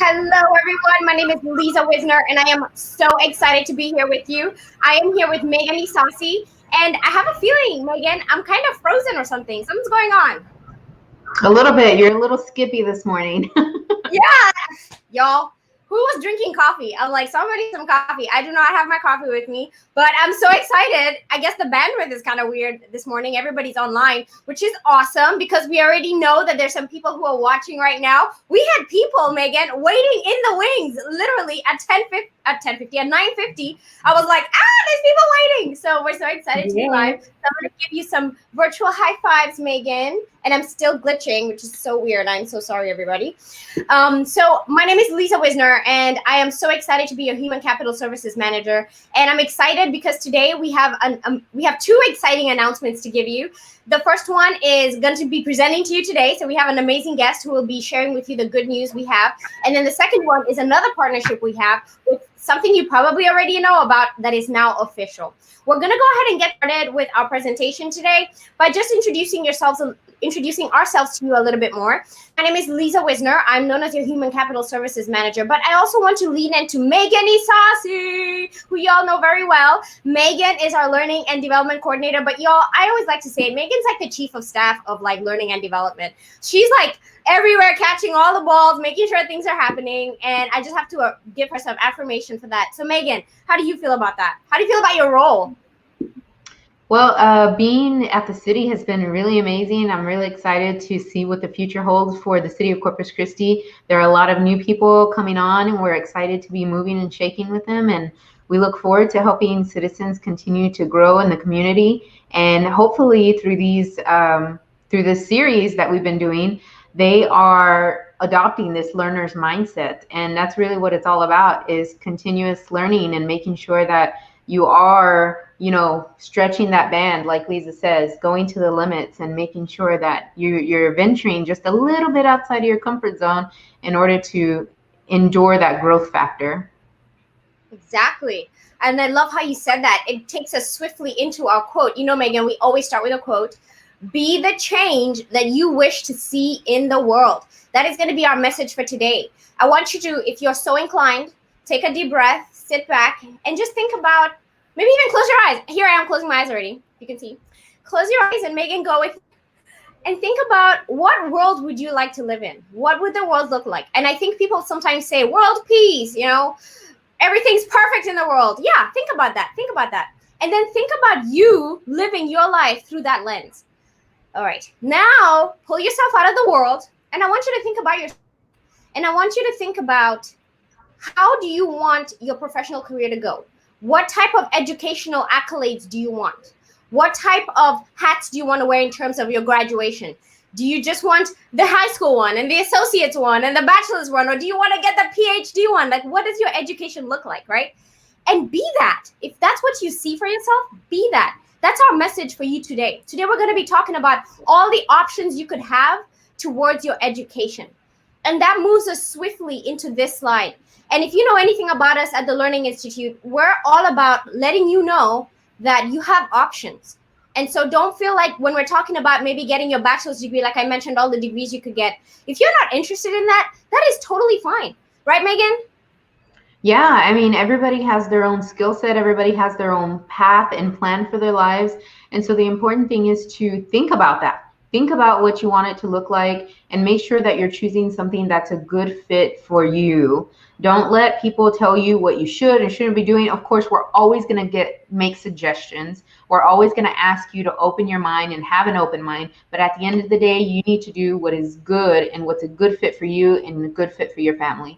Hello, everyone. My name is Liza Wisner, and I am so excited to be here with you. I am here with Megan Isasi, and I have a feeling, Megan, I'm kind of frozen or something. Something's going on. A little bit. You're a little skippy this morning. Yeah, y'all. Who was drinking coffee? I'm like, somebody some coffee. I do not have my coffee with me, but I'm so excited. I guess the bandwidth is kind of weird this morning. Everybody's online, which is awesome because we already know that there's some people who are watching right now. We had people, Megan, waiting in the wings, literally at 9:50. I was like, there's people waiting. So we're so excited to be live. So I'm going to give you some virtual high fives, Megan. And I'm still glitching, which is so weird. I'm so sorry, everybody. So my name is Liza Wisner, and I am so excited to be your Human Capital Services Manager. And I'm excited because today we have two exciting announcements to give you. The first one is going to be presenting to you today. So we have an amazing guest who will be sharing with you the good news we have. And then the second one is another partnership we have with something you probably already know about that is now official. We're going to go ahead and get started with our presentation today by just introducing ourselves to you a little bit more. My name is Liza Wisner. I'm known as your Human Capital Services Manager, but I also want to lean into Megan Isasi, who y'all know very well. Megan is our Learning and Development Coordinator, but y'all, I always like to say Megan's like the Chief of Staff of like Learning and Development. She's like everywhere, catching all the balls, making sure things are happening, and I just have to give her some affirmation for that. So Megan, how do you feel about that? How do you feel about your role? Well, being at the city has been really amazing. I'm really excited to see what the future holds for the city of Corpus Christi. There are a lot of new people coming on, and we're excited to be moving and shaking with them. And we look forward to helping citizens continue to grow in the community. And hopefully through this series that we've been doing, they are adopting this learner's mindset. And that's really what it's all about, is continuous learning and making sure that you are, stretching that band, like Liza says, going to the limits and making sure that you're venturing just a little bit outside of your comfort zone in order to endure that growth factor. Exactly. And I love how you said that. It takes us swiftly into our quote. Megan, we always start with a quote. Be the change that you wish to see in the world. That is going to be our message for today. I want you to, if you're so inclined, take a deep breath, sit back, and just think about, maybe even close your eyes. Here I am closing my eyes already. You can see. Close your eyes and Megan, go with, and think about what world would you like to live in? What would the world look like? And I think people sometimes say world peace, everything's perfect in the world. Yeah, think about that. Think about that. And then think about you living your life through that lens. All right. Now, pull yourself out of the world, and I want you to think about yourself. And I want you to think about, how do you want your professional career to go? What type of educational accolades do you want? What type of hats do you want to wear in terms of your graduation? Do you just want the high school one and the associate's one and the bachelor's one? Or do you want to get the PhD one? Like, what does your education look like, right? And be that. If that's what you see for yourself, be that. That's our message for you today. Today, we're going to be talking about all the options you could have towards your education. And that moves us swiftly into this slide. And if you know anything about us at the Learning Institute, we're all about letting you know that you have options. And so don't feel like when we're talking about maybe getting your bachelor's degree, like I mentioned, all the degrees you could get, if you're not interested in that, that is totally fine. Right, Megan? Yeah, I mean, everybody has their own skill set. Everybody has their own path and plan for their lives. And so the important thing is to think about that. Think about what you want it to look like and make sure that you're choosing something that's a good fit for you. Don't let people tell you what you should and shouldn't be doing. Of course, we're always going to make suggestions. We're always going to ask you to open your mind and have an open mind. But at the end of the day, you need to do what is good and what's a good fit for you and a good fit for your family.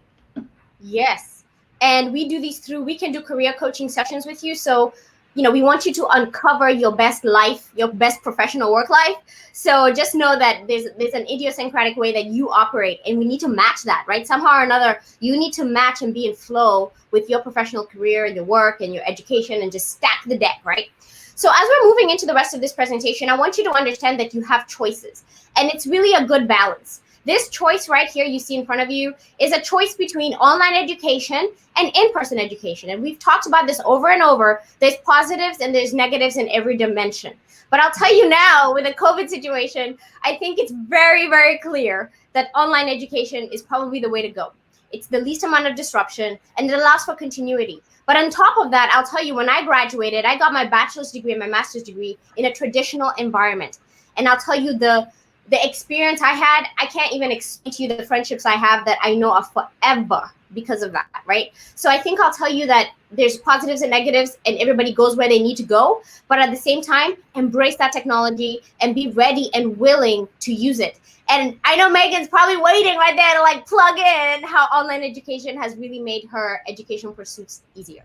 Yes. And we do these through, we can do career coaching sessions with you. So, we want you to uncover your best life, your best professional work life. So just know that there's an idiosyncratic way that you operate, and we need to match that, right? Somehow or another, you need to match and be in flow with your professional career, your work, and your education, and just stack the deck, right? So as we're moving into the rest of this presentation, I want you to understand that you have choices, and it's really a good balance. This choice right here you see in front of you is a choice between online education and in-person education. And we've talked about this over and over. There's positives and there's negatives in every dimension. But I'll tell you now, with the COVID situation, I think it's very, very clear that online education is probably the way to go. It's the least amount of disruption, and it allows for continuity. But on top of that, I'll tell you, when I graduated, I got my bachelor's degree and my master's degree in a traditional environment. And I'll tell you, the experience I had, I can't even explain to you the friendships I have that I know are forever because of that, right? So I think I'll tell you that there's positives and negatives, and everybody goes where they need to go. But at the same time, embrace that technology and be ready and willing to use it. And I know Megan's probably waiting right there to like plug in how online education has really made her educational pursuits easier.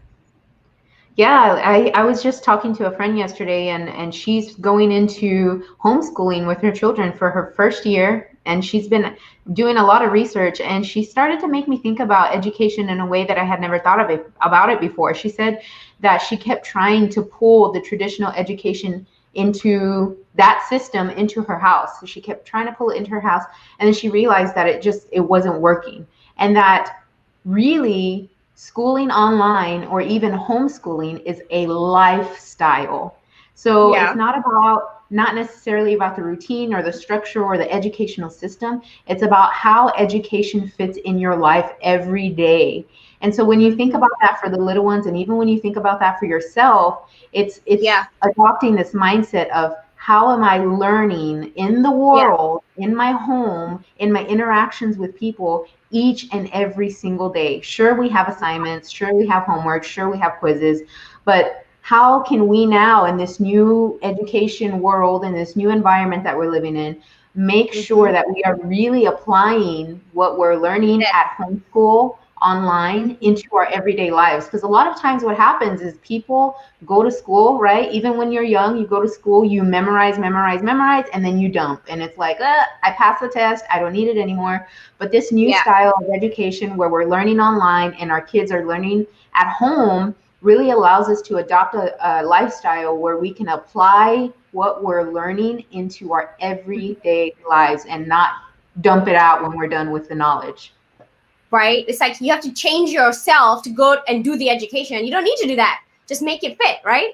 Yeah, I was just talking to a friend yesterday, and she's going into homeschooling with her children for her first year, and she's been doing a lot of research, and she started to make me think about education in a way that I had never thought about it before. She said that she kept trying to pull the traditional education into that system into her house. So she kept trying to pull it into her house, and then she realized that it wasn't working, and that really schooling online or even homeschooling is a lifestyle. So Yeah. it's not necessarily about the routine or the structure or the educational system. It's about how education fits in your life every day. And so when you think about that for the little ones, and even when you think about that for yourself, it's adopting this mindset of, how am I learning in the world, in my home, in my interactions with people each and every single day? Sure, we have assignments, sure, we have homework, sure, we have quizzes, but how can we now, in this new education world, in this new environment that we're living in, make sure that we are really applying what we're learning at homeschool online into our everyday lives? Because a lot of times what happens is people go to school, right? Even when you're young, you go to school, you memorize, and then you dump. And it's like, I passed the test, I don't need it anymore. But this new style of education where we're learning online and our kids are learning at home really allows us to adopt a lifestyle where we can apply what we're learning into our everyday lives and not dump it out when we're done with the knowledge. Right? It's like you have to change yourself to go and do the education. You don't need to do that. Just make it fit, right?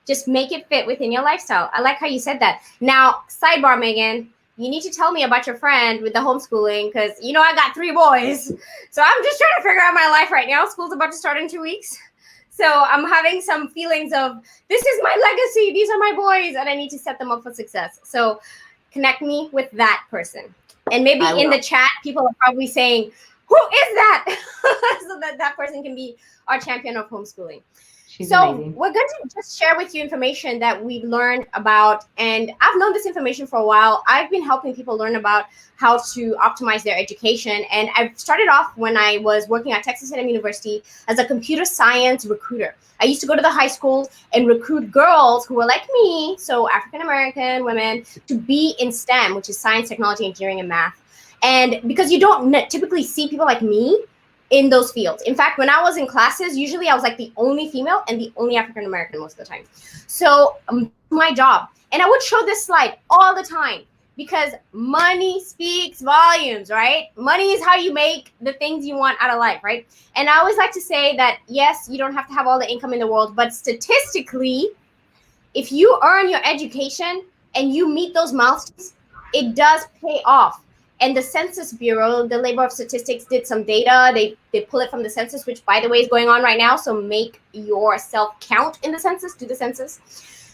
Just make it fit within your lifestyle. I like how you said that. Now, sidebar, Megan, you need to tell me about your friend with the homeschooling, because I got 3 boys. So I'm just trying to figure out my life right now. School's about to start in 2 weeks. So I'm having some feelings of, this is my legacy, these are my boys, and I need to set them up for success. So connect me with that person. And maybe in the chat, people are probably saying, who is that? So that person can be our champion of homeschooling. She's so amazing. We're going to just share with you information that we've learned about, and I've known this information for a while. I've been helping people learn about how to optimize their education. And I've started off when I was working at Texas A&M University as a computer science recruiter. I used to go to the high schools and recruit girls who were like me, so African-American women, to be in STEM, which is science, technology, engineering, and math. And because you don't typically see people like me in those fields. In fact, when I was in classes, usually I was like the only female and the only African-American most of the time. So my job, and I would show this slide all the time, because money speaks volumes, right? Money is how you make the things you want out of life, right? And I always like to say that, yes, you don't have to have all the income in the world, but statistically, if you earn your education and you meet those milestones, it does pay off. And the Census Bureau, the Labor of Statistics, did some data. They pull it from the census, which, by the way, is going on right now. So make yourself count in the census, do the census.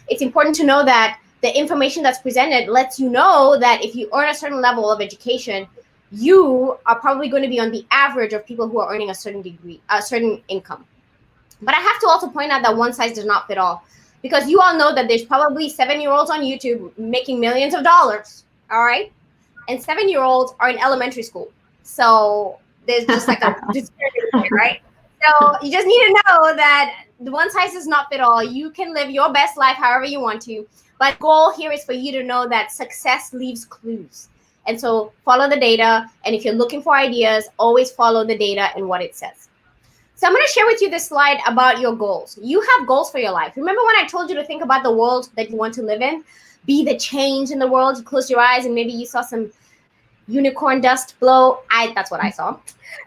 It's important to know that the information that's presented lets you know that if you earn a certain level of education, you are probably going to be on the average of people who are earning a certain degree, a certain income. But I have to also point out that one size does not fit all, because you all know that there's probably 7-year-olds on YouTube making millions of dollars, all right? And 7-year-olds are in elementary school. So there's just like a disparity, right? So you just need to know that the one size does not fit all. You can live your best life however you want to. But the goal here is for you to know that success leaves clues. And so follow the data. And if you're looking for ideas, always follow the data and what it says. So I'm going to share with you this slide about your goals. You have goals for your life. Remember when I told you to think about the world that you want to live in? Be the change in the world. You close your eyes and maybe you saw some unicorn dust blow. That's what I saw.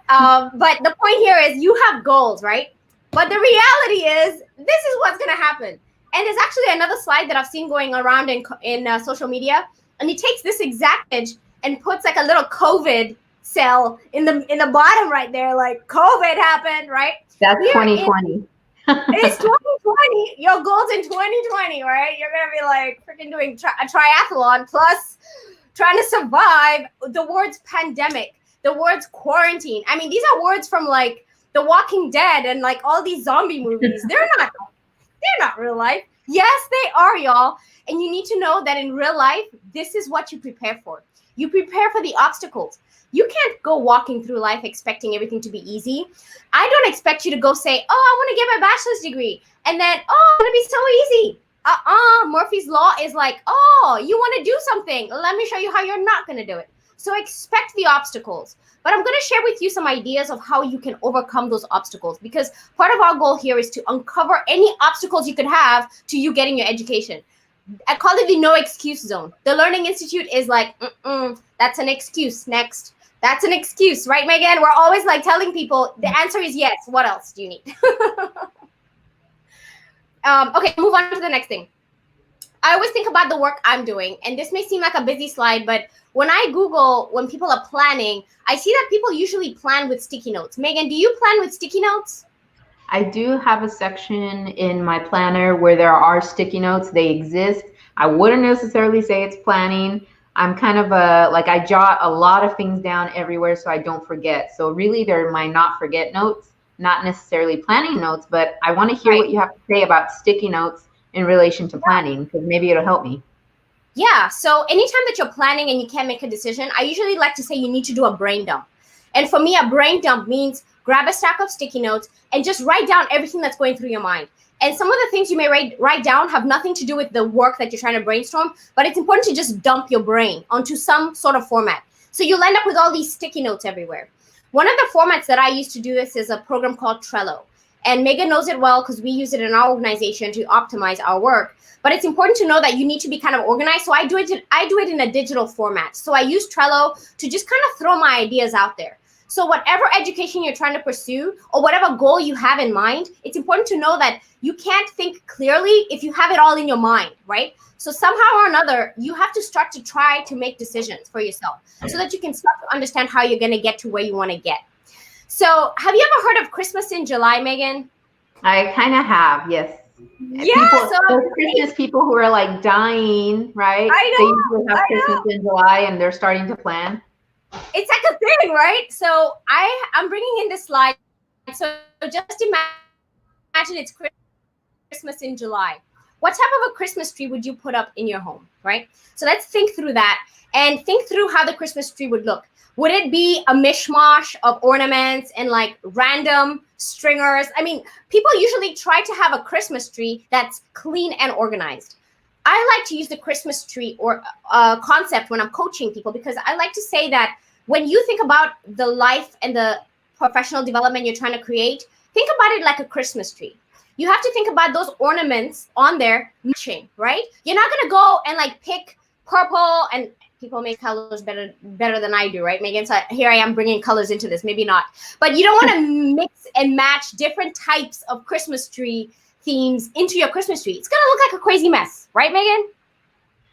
But the point here is you have goals, right? But the reality is this is what's going to happen. And there's actually another slide that I've seen going around in social media. And he takes this exact image and puts like a little COVID cell in the bottom right there, like COVID happened, right? That's 2020. It's 2020. Your goals in 2020, right? You're gonna be like freaking doing a triathlon plus trying to survive the words pandemic, the words quarantine. I mean, these are words from like The Walking Dead and like all these zombie movies. They're not real life. Yes, they are, y'all. And you need to know that in real life, this is what you prepare for. You prepare for the obstacles. You can't go walking through life expecting everything to be easy. I don't expect you to go say, oh, I want to get my bachelor's degree. And then, oh, it's going to be so easy. Murphy's Law is like, oh, you want to do something. Let me show you how you're not going to do it. So expect the obstacles. But I'm going to share with you some ideas of how you can overcome those obstacles, because part of our goal here is to uncover any obstacles you could have to you getting your education. I call it the no excuse zone. The Learning Institute is like, that's an excuse. Next. That's an excuse, right, Megan? We're always like telling people the answer is yes. What else do you need? Okay, move on to the next thing. I always think about the work I'm doing, and this may seem like a busy slide, but when I Google when people are planning, I see that people usually plan with sticky notes. Megan, do you plan with sticky notes? I do have a section in my planner where there are sticky notes. They exist. I wouldn't necessarily say it's planning. I'm kind of I jot a lot of things down everywhere so I don't forget. So really they're my not forget notes, not necessarily planning notes, but I want to hear what you have to say about sticky notes in relation to planning, because maybe it'll help me. Yeah, so anytime that you're planning and you can't make a decision, I usually like to say you need to do a brain dump. And for me, a brain dump means grab a stack of sticky notes and just write down everything that's going through your mind. And some of the things you may write down have nothing to do with the work that you're trying to brainstorm, but it's important to just dump your brain onto some sort of format. So you'll end up with all these sticky notes everywhere. One of the formats that I used to do this is a program called Trello. And Megan knows it well because we use it in our organization to optimize our work. But it's important to know that you need to be kind of organized. So I do it in a digital format. So I use Trello to just kind of throw my ideas out there. So whatever education you're trying to pursue or whatever goal you have in mind, it's important to know that you can't think clearly if you have it all in your mind, right? So somehow or another, you have to start to try to make decisions for yourself so that you can start to understand how you're going to get to where you want to get. So have you ever heard of Christmas in July, Megan? I kind of have, yes. Yeah, those Christmas people who are like dying, right? I know. They usually have Christmas in July and they're starting to plan. It's like a thing, right? So I'm bringing in this slide. So just imagine it's Christmas in July. What type of a Christmas tree would you put up in your home, right? So let's think through that and think through how the Christmas tree would look. Would it be a mishmash of ornaments and like random stringers? I mean, people usually try to have a Christmas tree that's clean and organized. I like to use the Christmas tree or concept when I'm coaching people, because I like to say that when you think about the life and the professional development you're trying to create, think about it like a Christmas tree. You have to think about those ornaments on there matching, right? You're not going to go and like pick purple, and people make colors better than I do, right, Megan? So here I am bringing colors into this, maybe not. But you don't want to mix and match different types of Christmas tree themes into your Christmas tree. It's going to look like a crazy mess, right, Megan?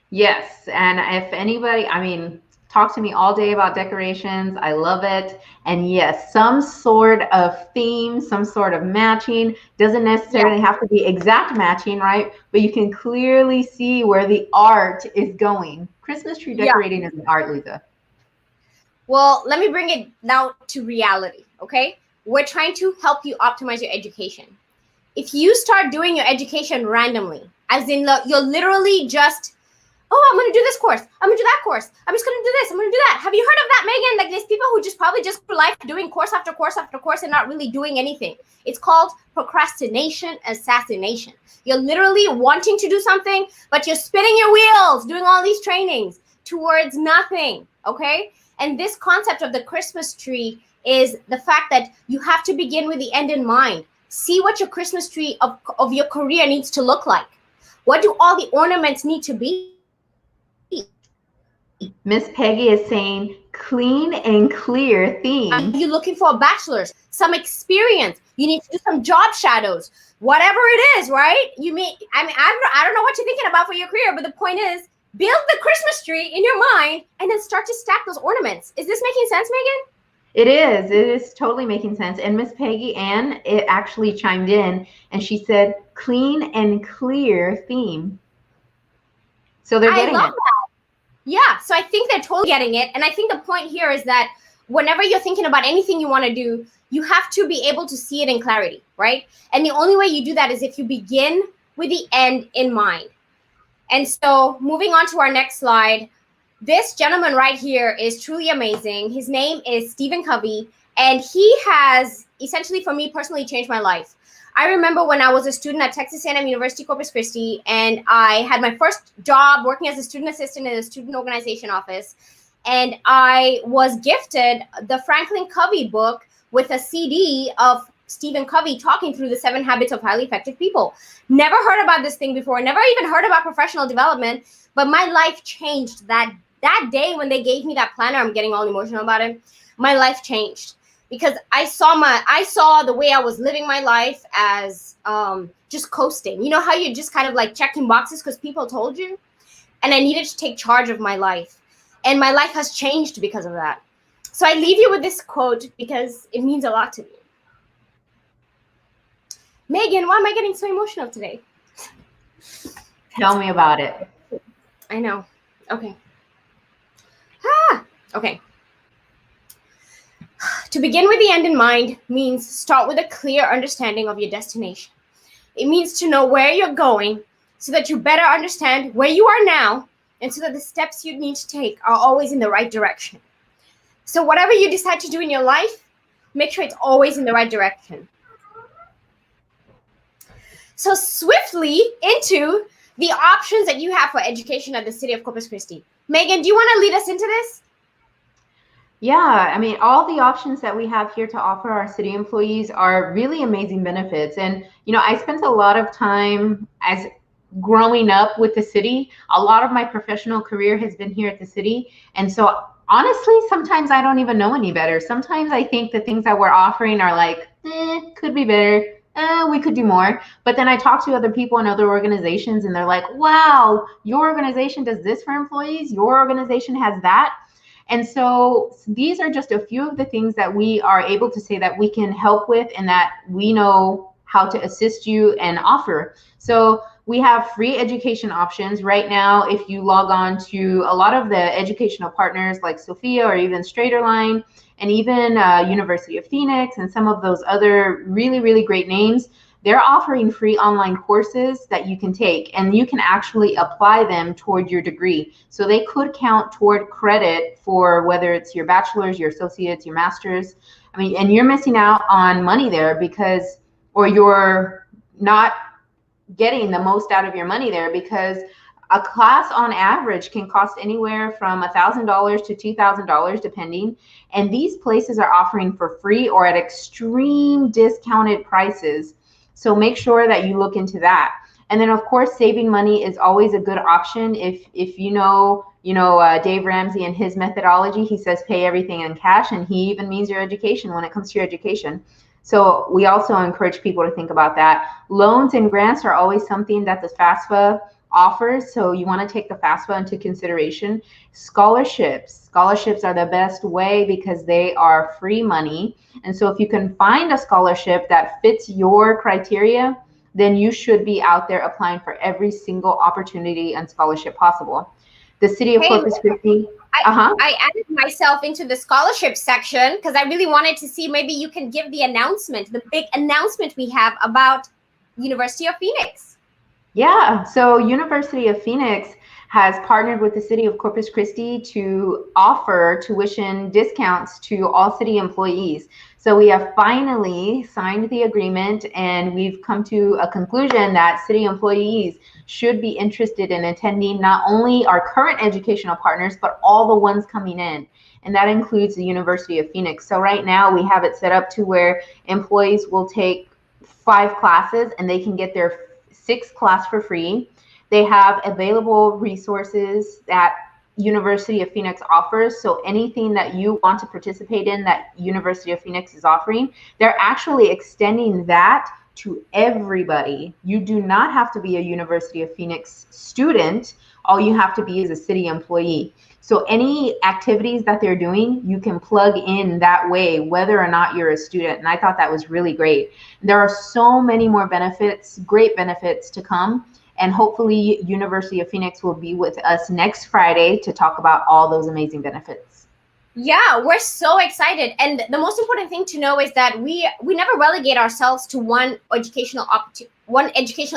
Yes. And if anybody, I mean, talk to me all day about decorations. I love it. And yes, some sort of theme, some sort of matching, doesn't necessarily have to be exact matching, right? But you can clearly see where the art is going. Christmas tree decorating is an art, Liza. Well, let me bring it now to reality, okay? We're trying to help you optimize your education. If you start doing your education randomly, as in you're literally just, oh, I'm going to do this course. I'm going to do that course. I'm just going to do this. I'm going to do that. Have you heard of that, Megan? Like there's people who just probably just for life doing course after course after course and not really doing anything. It's called procrastination assassination. You're literally wanting to do something, but you're spinning your wheels, doing all these trainings towards nothing, okay? And this concept of the Christmas tree is the fact that you have to begin with the end in mind. See what your Christmas tree of your career needs to look like. What do all the ornaments need to be? Miss Peggy is saying clean and clear theme. Are you looking for a bachelor's, some experience? You need to do some job shadows, whatever it is, right? I don't know what you're thinking about for your career, but the point is build the Christmas tree in your mind, and then start to stack those ornaments. Is this making sense, Megan? It is. It is totally making sense. And Miss Peggy Ann, it actually chimed in and she said, clean and clear theme. So they're getting it. Yeah, so I think they're totally getting it. And I think the point here is that whenever you're thinking about anything you want to do, you have to be able to see it in clarity, right? And the only way you do that is if you begin with the end in mind. And so moving on to our next slide, this gentleman right here is truly amazing. His name is Stephen Covey, and he has essentially, for me personally, changed my life. I remember when I was a student at Texas A&M University Corpus Christi, and I had my first job working as a student assistant in a student organization office, and I was gifted the Franklin Covey book with a CD of Stephen Covey talking through the 7 Habits of Highly Effective People. Never heard about this thing before, never even heard about professional development, but my life changed that day when they gave me that planner. I'm getting all emotional about it. My life changed because I saw the way I was living my life as just coasting. You know how you're just kind of like checking boxes because people told you? And I needed to take charge of my life. And my life has changed because of that. So I leave you with this quote because it means a lot to me. Megan, why am I getting so emotional today? Tell me about it. I know. Okay. Okay. To begin with the end in mind means start with a clear understanding of your destination. It means to know where you're going so that you better understand where you are now and so that the steps you need to take are always in the right direction. So whatever you decide to do in your life, make sure it's always in the right direction. So swiftly into the options that you have for education at the City of Corpus Christi. Megan, do you want to lead us into this? Yeah, I mean, all the options that we have here to offer our city employees are really amazing benefits. And, I spent a lot of time as growing up with the city. A lot of my professional career has been here at the city. And so honestly, sometimes I don't even know any better. Sometimes I think the things that we're offering are like, could be better. We could do more. But then I talk to other people in other organizations and they're like, wow, your organization does this for employees. Your organization has that. And so these are just a few of the things that we are able to say that we can help with and that we know how to assist you and offer. So we have free education options right now. If you log on to a lot of the educational partners like Sophia or even Straighterline and even University of Phoenix and some of those other really, really great names, they're offering free online courses that you can take and you can actually apply them toward your degree. So they could count toward credit for whether it's your bachelor's, your associate's, your master's. I mean, and you're missing out on money there because, or you're not getting the most out of your money there because a class on average can cost anywhere from $1,000 to $2,000 depending. And these places are offering for free or at extreme discounted prices. So make sure that you look into that. And then of course, saving money is always a good option. If you know Dave Ramsey and his methodology, he says pay everything in cash, and he even means your education when it comes to your education. So we also encourage people to think about that. Loans and grants are always something that the FAFSA offers, so you want to take the FAFSA into consideration. Scholarships are the best way because they are free money. And so if you can find a scholarship that fits your criteria, then you should be out there applying for every single opportunity and scholarship possible. The City of Corpus Christi. I added myself into the scholarship section because I really wanted to see maybe you can give the announcement, the big announcement we have about University of Phoenix. Yeah, so University of Phoenix has partnered with the City of Corpus Christi to offer tuition discounts to all city employees. So we have finally signed the agreement and we've come to a conclusion that city employees should be interested in attending not only our current educational partners, but all the ones coming in. And that includes the University of Phoenix. So right now we have it set up to where employees will take 5 classes and they can get their 6th class for free. They have available resources that University of Phoenix offers. So anything that you want to participate in that University of Phoenix is offering, they're actually extending that to everybody. You do not have to be a University of Phoenix student All you have to be is a city employee. So any activities that they're doing, you can plug in that way, whether or not you're a student. And I thought that was really great. There are so many more benefits, great benefits to come. And hopefully University of Phoenix will be with us next Friday to talk about all those amazing benefits. Yeah, we're so excited. And the most important thing to know is that we never relegate ourselves to one educational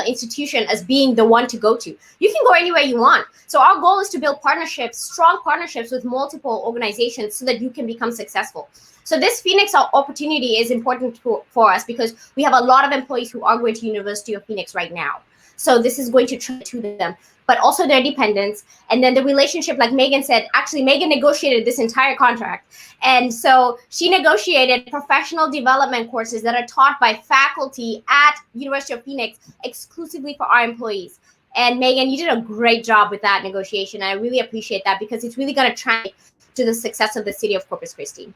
institution as being the one to go to. You can go anywhere you want. So our goal is to build partnerships, strong partnerships with multiple organizations so that you can become successful. So this Phoenix opportunity is important for us because we have a lot of employees who are going to University of Phoenix right now. So this is going to them, but also their dependents. And then the relationship, like Megan said, actually Megan negotiated this entire contract. And so she negotiated professional development courses that are taught by faculty at University of Phoenix exclusively for our employees. And Megan, you did a great job with that negotiation. I really appreciate that because it's really going to translate to the success of the city of Corpus Christi.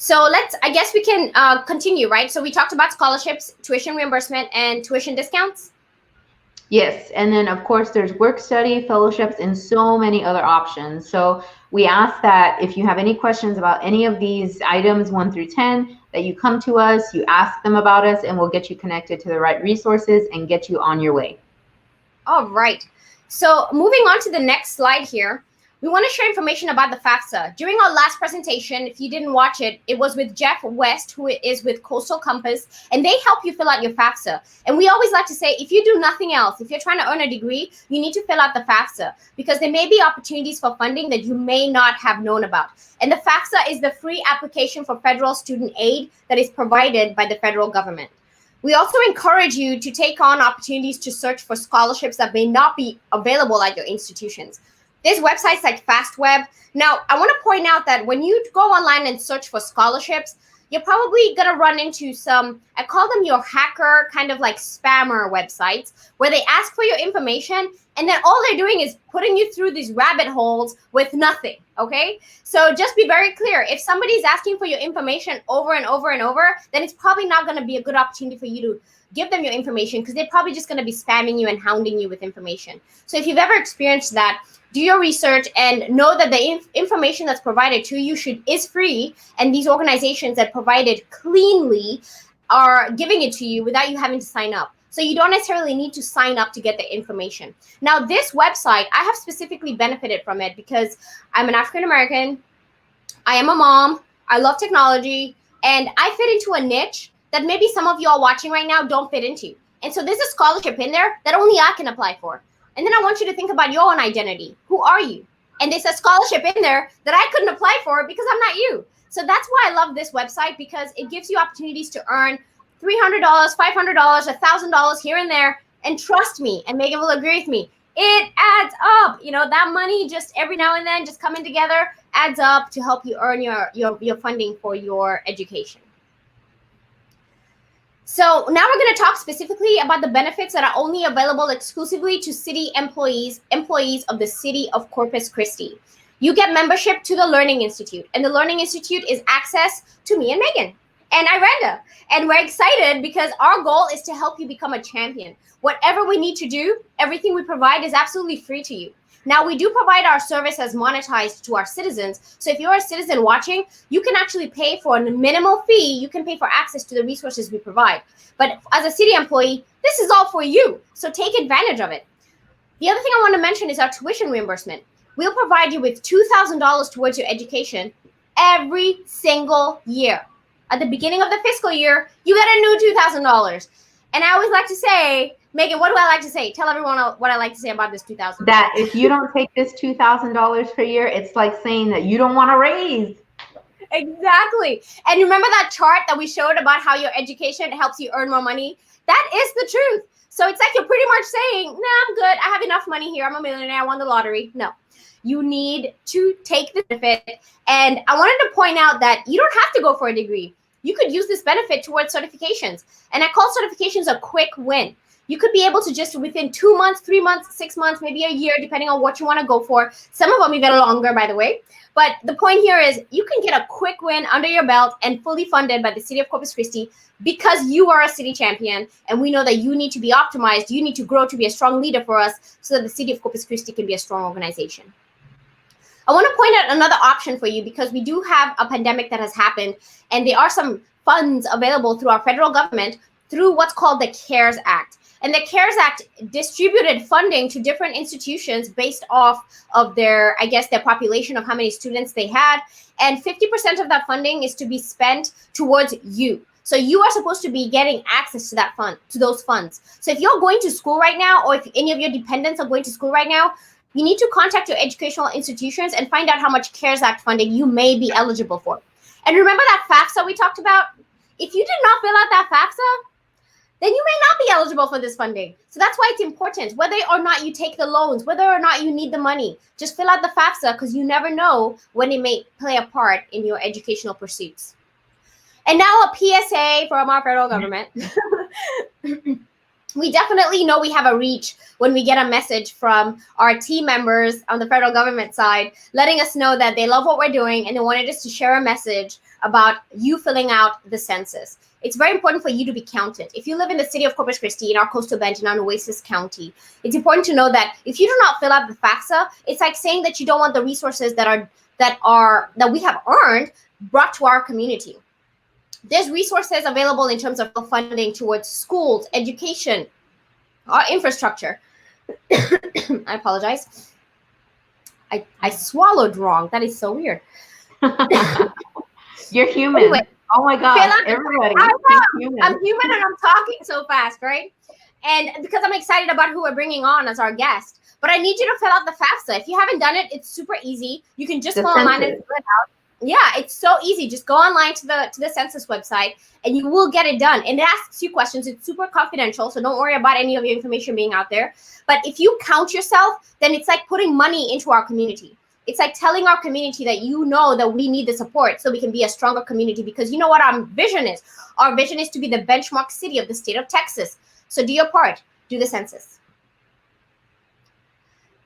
So I guess we can continue, right? So we talked about scholarships, tuition reimbursement, and tuition discounts. Yes, and then of course there's work study, fellowships, and so many other options. So we ask that if you have any questions about any of these items 1 through 10, that you come to us, you ask them about us, and we'll get you connected to the right resources and get you on your way. All right. So moving on to the next slide here. We want to share information about the FAFSA. During our last presentation, if you didn't watch it, it was with Jeff West, who is with Coastal Compass, and they help you fill out your FAFSA. And we always like to say, if you do nothing else, if you're trying to earn a degree, you need to fill out the FAFSA because there may be opportunities for funding that you may not have known about. And the FAFSA is the free application for federal student aid that is provided by the federal government. We also encourage you to take on opportunities to search for scholarships that may not be available at your institutions. There's websites like FastWeb. Now, I want to point out that when you go online and search for scholarships, you're probably going to run into some, I call them your hacker kind of like spammer websites where they ask for your information and then all they're doing is putting you through these rabbit holes with nothing, okay? So just be very clear. If somebody's asking for your information over and over and over, then it's probably not going to be a good opportunity for you to give them your information because they're probably just going to be spamming you and hounding you with information. So if you've ever experienced that, do your research and know that the information that's provided to you is free, and these organizations that provide it cleanly are giving it to you without you having to sign up. So you don't necessarily need to sign up to get the information. Now, this website, I have specifically benefited from it because I'm an African American, I am a mom, I love technology, and I fit into a niche that maybe some of y'all watching right now don't fit into. And so there's a scholarship in there that only I can apply for. And then I want you to think about your own identity. Who are you? And there's a scholarship in there that I couldn't apply for because I'm not you. So that's why I love this website because it gives you opportunities to earn $300, $500, $1,000 here and there. And trust me, and Megan will agree with me, it adds up. You know, that money just every now and then just coming together adds up to help you earn your funding for your education. So now we're going to talk specifically about the benefits that are only available exclusively to city employees of the city of Corpus Christi. You get membership to the Learning Institute, and the Learning Institute is access to me and Megan and Irenda. And we're excited because our goal is to help you become a champion. Whatever we need to do, everything we provide is absolutely free to you. Now, we do provide our service as monetized to our citizens. So if you're a citizen watching, you can actually pay for a minimal fee. You can pay for access to the resources we provide. But as a city employee, this is all for you. So take advantage of it. The other thing I want to mention is our tuition reimbursement. We'll provide you with $2,000 towards your education every single year. At the beginning of the fiscal year, you get a new $2,000. And I always like to say, Megan, what do I like to say? Tell everyone what I like to say about this $2,000. That if you don't take this $2,000 per year, it's like saying that you don't want to raise. Exactly. And remember that chart that we showed about how your education helps you earn more money? That is the truth. So it's like you're pretty much saying, nah, I'm good. I have enough money here. I'm a millionaire. I won the lottery. No, you need to take the benefit. And I wanted to point out that you don't have to go for a degree. You could use this benefit towards certifications. And I call certifications a quick win. You could be able to just within 2 months, 3 months, 6 months, maybe a year, depending on what you want to go for. Some of them even longer, by the way. But the point here is you can get a quick win under your belt and fully funded by the city of Corpus Christi because you are a city champion. And we know that you need to be optimized. You need to grow to be a strong leader for us so that the city of Corpus Christi can be a strong organization. I want to point out another option for you because we do have a pandemic that has happened, and there are some funds available through our federal government through what's called the CARES Act. And the CARES Act distributed funding to different institutions based off of their population of how many students they had. And 50% of that funding is to be spent towards you. So you are supposed to be getting access to that fund, to those funds. So if you're going to school right now, or if any of your dependents are going to school right now, you need to contact your educational institutions and find out how much CARES Act funding you may be eligible for. And remember that FAFSA we talked about? If you did not fill out that FAFSA, then you may not be eligible for this funding. So that's why it's important, whether or not you take the loans, whether or not you need the money, just fill out the FAFSA because you never know when it may play a part in your educational pursuits. And now a PSA from our federal government. We definitely know we have a reach when we get a message from our team members on the federal government side, letting us know that they love what we're doing and they wanted us to share a message about you filling out the census. It's very important for you to be counted. If you live in the city of Corpus Christi, in our coastal bend, in our Nueces County, it's important to know that if you do not fill out the FAFSA, it's like saying that you don't want the resources that we have earned brought to our community. There's resources available in terms of funding towards schools, education, our infrastructure. I apologize. I swallowed wrong. That is so weird. You're human. Anyway, oh my God, everybody. I'm human and I'm talking so fast, right? And because I'm excited about who we're bringing on as our guest. But I need you to fill out the FAFSA. If you haven't done it, it's super easy. You can just go online and fill it out. Yeah, it's so easy. Just go online to the census website and you will get it done. And it asks you questions. It's super confidential, so don't worry about any of your information being out there. But if you count yourself, then it's like putting money into our community. It's like telling our community that you know that we need the support so we can be a stronger community, because you know what our vision is? Our vision is to be the benchmark city of the state of Texas. So do your part. Do the census.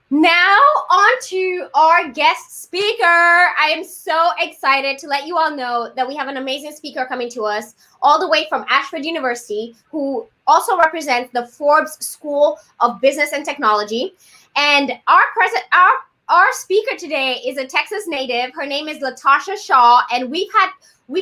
Now on to our guest speaker. I am so excited to let you all know that we have an amazing speaker coming to us all the way from Ashford University, who also represents the Forbes School of Business and Technology. And our speaker today is a Texas native. Her name is Latasha Shaw, and we've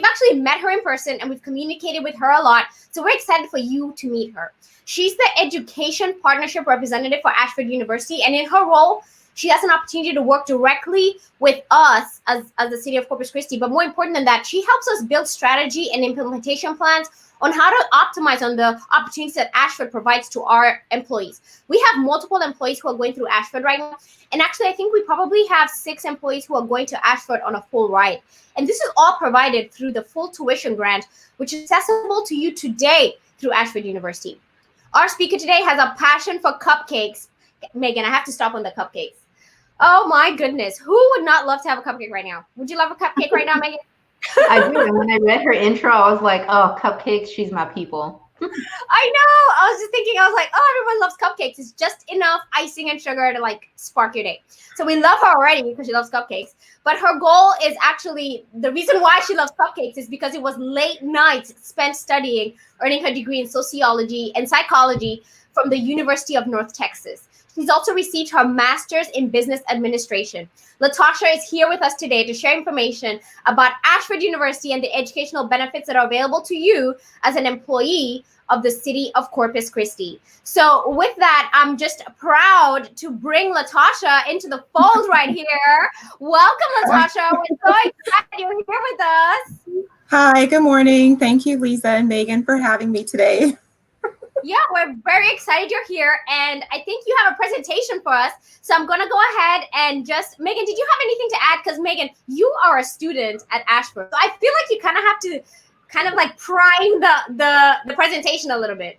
actually met her in person and we've communicated with her a lot. So we're excited for you to meet her. She's the Education Partnership Representative for Ashford University. And in her role, she has an opportunity to work directly with us as the city of Corpus Christi. But more important than that, she helps us build strategy and implementation plans on how to optimize on the opportunities that Ashford provides to our employees. We have multiple employees who are going through Ashford right now. And actually, I think we probably have 6 employees who are going to Ashford on a full ride. And this is all provided through the full tuition grant, which is accessible to you today through Ashford University. Our speaker today has a passion for cupcakes. Megan, I have to stop on the cupcakes. Oh my goodness. Who would not love to have a cupcake right now? Would you love a cupcake right now, Megan? I do. And when I read her intro, I was like, oh, cupcakes, she's my people. I know. I was just thinking, I was like, oh, everyone loves cupcakes. It's just enough icing and sugar to like spark your day. So we love her already because she loves cupcakes. But her goal is actually, the reason why she loves cupcakes is because it was late nights spent studying, earning her degree in sociology and psychology from the University of North Texas. She's also received her master's in business administration. Latasha is here with us today to share information about Ashford University and the educational benefits that are available to you as an employee of the city of Corpus Christi. So with that, I'm just proud to bring Latasha into the fold right here. Welcome, Latasha. We're so excited you're here with us. Hi, good morning. Thank you, Liza and Megan, for having me today. Yeah, we're very excited you're here. And I think you have a presentation for us. So I'm going to go ahead and just, Megan, did you have anything to add? Because Megan, you are a student at Ashford. So I feel like you kind of have to kind of like prime the presentation a little bit.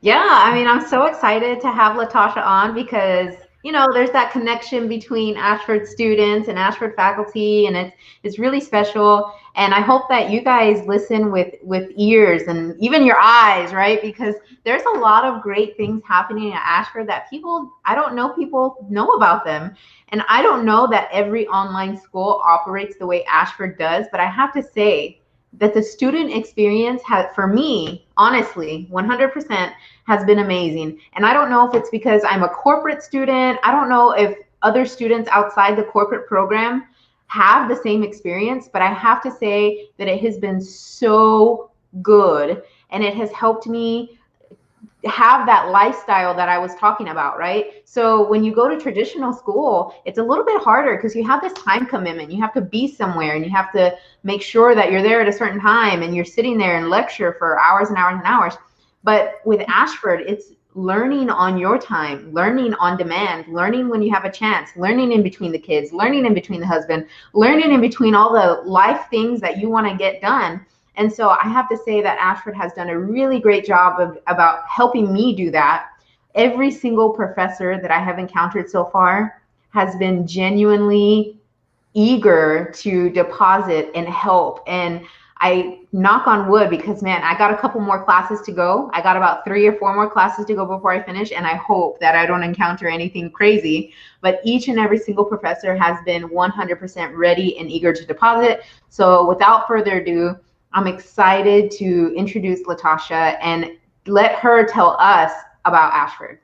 Yeah, I mean, I'm so excited to have Latasha on because you know, there's that connection between Ashford students and Ashford faculty, and it's really special. And I hope that you guys listen with ears and even your eyes, right? Because there's a lot of great things happening at Ashford that I don't know people know about them. And I don't know that every online school operates the way Ashford does, but I have to say that the student experience has, for me, honestly, 100% has been amazing. And I don't know if it's because I'm a corporate student. I don't know if other students outside the corporate program have the same experience, but I have to say that it has been so good, and it has helped me have that lifestyle that I was talking about, right? So when you go to traditional school, it's a little bit harder because you have this time commitment. You have to be somewhere, and you have to make sure that you're there at a certain time, and you're sitting there and lecture for hours and hours and hours. But with Ashford, it's learning on your time, learning on demand, learning when you have a chance, learning in between the kids, learning in between the husband, learning in between all the life things that you want to get done. And so I have to say that Ashford has done a really great job about helping me do that. Every single professor that I have encountered so far has been genuinely eager to deposit and help. And I knock on wood because, man, I got a couple more classes to go. I got about 3 or 4 more classes to go before I finish. And I hope that I don't encounter anything crazy. But each and every single professor has been 100% ready and eager to deposit. So without further ado, I'm excited to introduce Latasha and let her tell us about Ashford.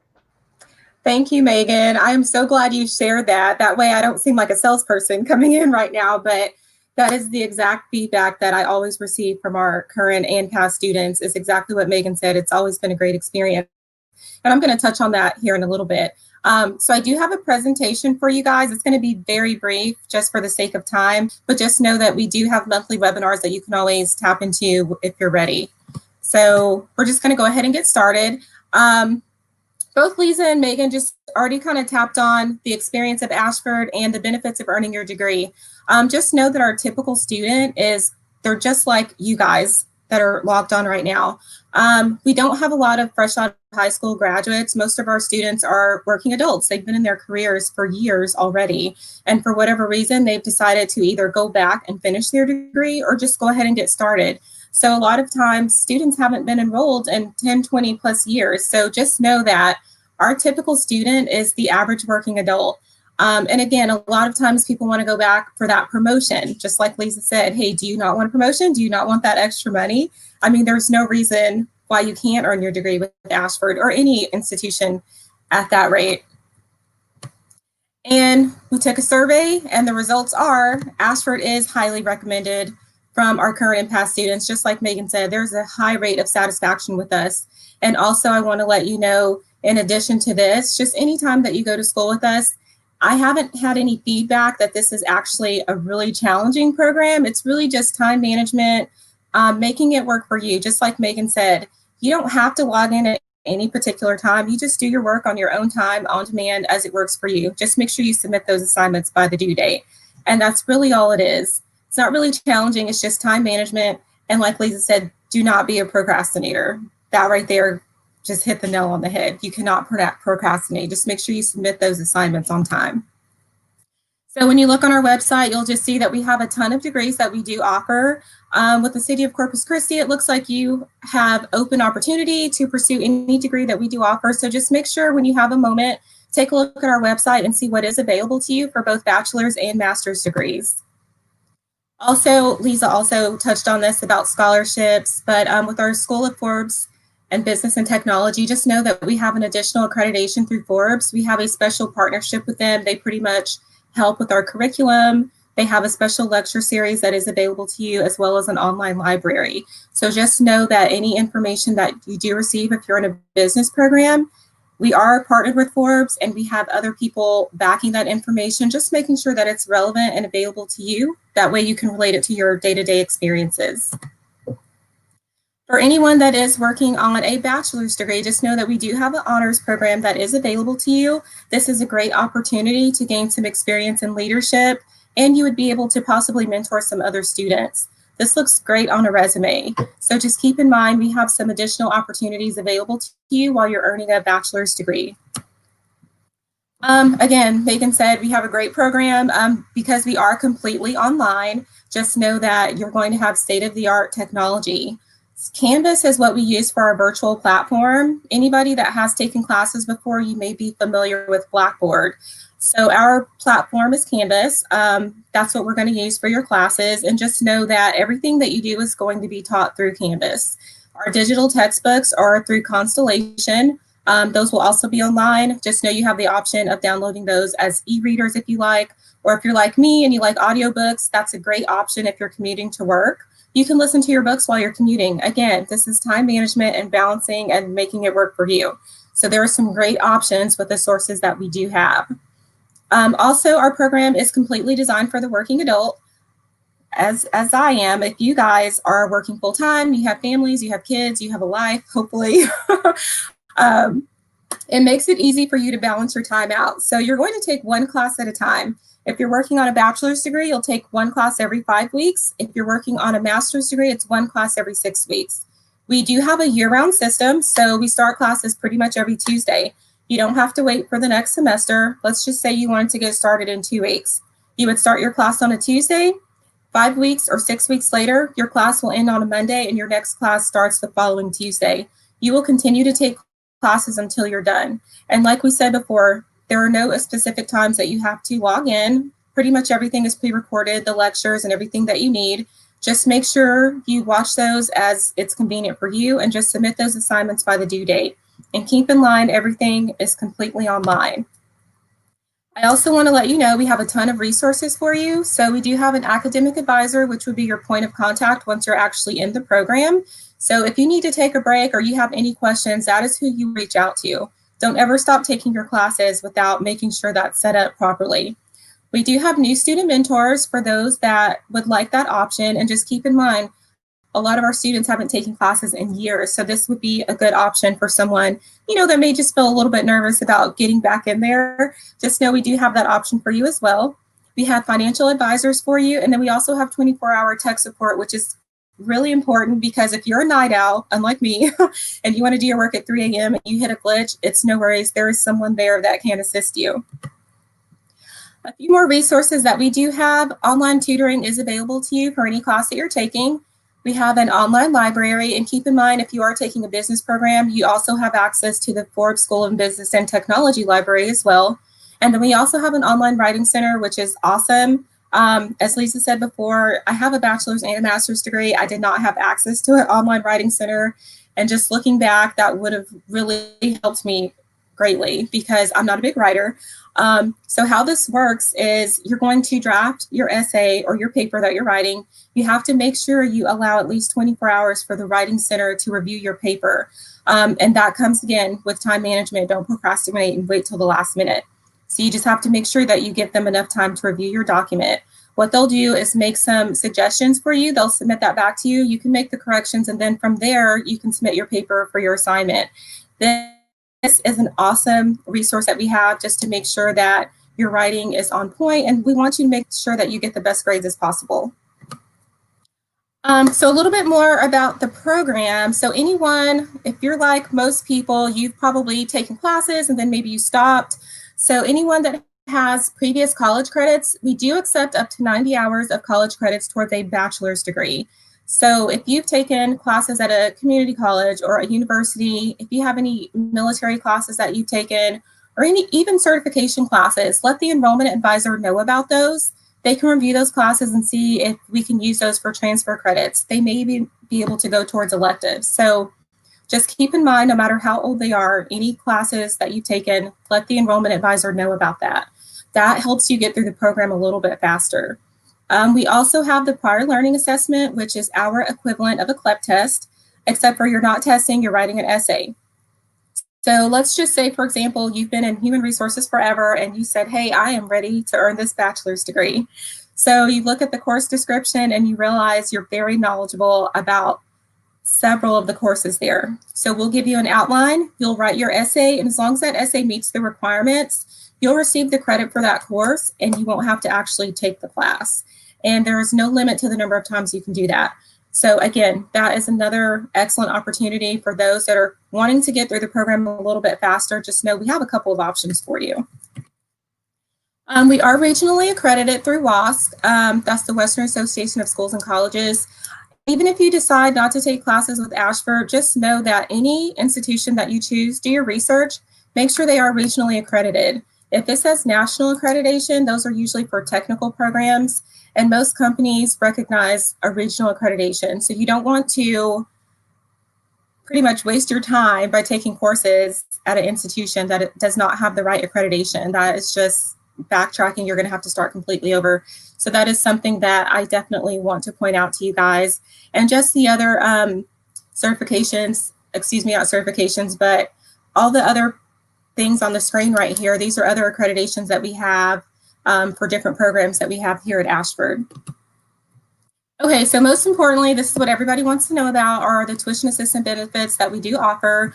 Thank you, Megan. I am so glad you shared that. That way I don't seem like a salesperson coming in right now, but that is the exact feedback that I always receive from our current and past students, is exactly what Megan said. It's always been a great experience. And I'm going to touch on that here in a little bit. So I do have a presentation for you guys. It's going to be very brief just for the sake of time, but just know that we do have monthly webinars that you can always tap into if you're ready. So we're just going to go ahead and get started. Both Liza and Megan just already kind of tapped on the experience of Ashford and the benefits of earning your degree. Just know that our typical student they're just like you guys that are logged on right now. We don't have a lot of fresh out of high school graduates. Most of our students are working adults. They've been in their careers for years already. And for whatever reason, they've decided to either go back and finish their degree or just go ahead and get started. So a lot of times students haven't been enrolled in 10, 20 plus years. So just know that our typical student is the average working adult. And again, a lot of times people want to go back for that promotion. Just like Liza said, hey, do you not want a promotion? Do you not want that extra money? I mean, there's no reason why you can't earn your degree with Ashford or any institution at that rate. And we took a survey, and the results are Ashford is highly recommended from our current and past students. Just like Megan said, there's a high rate of satisfaction with us. And also I want to let you know, in addition to this, just anytime that you go to school with us, I haven't had any feedback that this is actually a really challenging program. It's really just time management, making it work for you. Just like Megan said, you don't have to log in at any particular time. You just do your work on your own time, on demand, as it works for you. Just make sure you submit those assignments by the due date. And that's really all it is. It's not really challenging. It's just time management. And like Liza said, do not be a procrastinator. That right there just hit the nail on the head. You cannot procrastinate. Just make sure you submit those assignments on time. So when you look on our website, you'll just see that we have a ton of degrees that we do offer. With the City of Corpus Christi, it looks like you have open opportunity to pursue any degree that we do offer. So just make sure when you have a moment, take a look at our website and see what is available to you for both bachelor's and master's degrees. Also, Liza also touched on this about scholarships, but with our School of Forbes and Business and Technology, just know that we have an additional accreditation through Forbes. We have a special partnership with them. They pretty much help with our curriculum. They have a special lecture series that is available to you, as well as an online library. So just know that any information that you do receive, if you're in a business program, we are partnered with Forbes, and we have other people backing that information, just making sure that it's relevant and available to you. That way you can relate it to your day-to-day experiences. For anyone that is working on a bachelor's degree, just know that we do have an honors program that is available to you. This is a great opportunity to gain some experience in leadership, and you would be able to possibly mentor some other students. This looks great on a resume. So just keep in mind, we have some additional opportunities available to you while you're earning a bachelor's degree. Again, Megan said we have a great program because we are completely online. Just know that you're going to have state-of-the-art technology. Canvas is what we use for our virtual platform. Anybody that has taken classes before, you may be familiar with Blackboard. So our platform is Canvas. That's what we're going to use for your classes. And just know that everything that you do is going to be taught through Canvas. Our digital textbooks are through Constellation. Those will also be online. Just know you have the option of downloading those as e-readers if you like, or if you're like me and you like audiobooks, that's a great option if you're commuting to work. You can listen to your books while you're commuting. Again, this is time management and balancing and making it work for you. So there are some great options with the sources that we do have. Also, our program is completely designed for the working adult. As I am, if you guys are working full time, you have families, you have kids, you have a life, hopefully, it makes it easy for you to balance your time out. So you're going to take one class at a time. If you're working on a bachelor's degree, you'll take one class every 5 weeks. If you're working on a master's degree, it's one class every 6 weeks. We do have a year-round system, so we start classes pretty much every Tuesday. You don't have to wait for the next semester. Let's just say you wanted to get started in 2 weeks. You would start your class on a Tuesday. 5 weeks or 6 weeks later, your class will end on a Monday and your next class starts the following Tuesday. You will continue to take classes until you're done. And like we said before, there are no specific times that you have to log in. Pretty much everything is pre-recorded, the lectures and everything that you need. Just make sure you watch those as it's convenient for you and just submit those assignments by the due date. And keep in mind, everything is completely online. I also want to let you know we have a ton of resources for you. So we do have an academic advisor, which would be your point of contact once you're actually in the program. So if you need to take a break or you have any questions, that is who you reach out to. Don't ever stop taking your classes without making sure that's set up properly. We do have new student mentors for those that would like that option. And just keep in mind, a lot of our students haven't taken classes in years. So this would be a good option for someone, that may just feel a little bit nervous about getting back in there. Just know we do have that option for you as well. We have financial advisors for you. And then we also have 24-hour tech support, which is really important because if you're a night owl, unlike me, and you want to do your work at 3 a.m. and you hit a glitch, it's no worries. There is someone there that can assist you. A few more resources that we do have. Online tutoring is available to you for any class that you're taking. We have an online library, and keep in mind, if you are taking a business program, you also have access to the Forbes School of Business and Technology library as well. And then we also have an online writing center, which is awesome. As Liza said before, I have a bachelor's and a master's degree. I did not have access to an online writing center. And just looking back, that would have really helped me greatly because I'm not a big writer. So how this works is you're going to draft your essay or your paper that you're writing. You have to make sure you allow at least 24 hours for the writing center to review your paper. And that comes again with time management. Don't procrastinate and wait till the last minute. So you just have to make sure that you give them enough time to review your document. What they'll do is make some suggestions for you. They'll submit that back to you. You can make the corrections, and then from there, you can submit your paper for your assignment. This is an awesome resource that we have just to make sure that your writing is on point, and we want you to make sure that you get the best grades as possible. So a little bit more about the program. So anyone, if you're like most people, you've probably taken classes and then maybe you stopped. So anyone that has previous college credits, we do accept up to 90 hours of college credits towards a bachelor's degree. So if you've taken classes at a community college or a university, if you have any military classes that you've taken, or even certification classes, let the enrollment advisor know about those. They can review those classes and see if we can use those for transfer credits. They may be able to go towards electives. So just keep in mind, no matter how old they are, any classes that you've taken, let the enrollment advisor know about that. That helps you get through the program a little bit faster. We also have the prior learning assessment, which is our equivalent of a CLEP test, except for you're not testing, you're writing an essay. So let's just say, for example, you've been in human resources forever and you said, hey, I am ready to earn this bachelor's degree. So you look at the course description and you realize you're very knowledgeable about several of the courses there. So we'll give you an outline, you'll write your essay, and as long as that essay meets the requirements, you'll receive the credit for that course and you won't have to actually take the class. And there is no limit to the number of times you can do that. So again, that is another excellent opportunity for those that are wanting to get through the program a little bit faster. Just know we have a couple of options for you. We are regionally accredited through WASC. That's the Western Association of Schools and Colleges. Even if you decide not to take classes with Ashford, just know that any institution that you choose, do your research, make sure they are regionally accredited. If this has national accreditation, those are usually for technical programs, and most companies recognize a regional accreditation. So you don't want to pretty much waste your time by taking courses at an institution that it does not have the right accreditation. That is just backtracking. You're going to have to start completely over. So that is something that I definitely want to point out to you guys. And just the other certifications, excuse me, not certifications, but all the other things on the screen right here, these are other accreditations that we have for different programs that we have here at Ashford. Okay, so most importantly, this is what everybody wants to know about are the tuition assistance benefits that we do offer.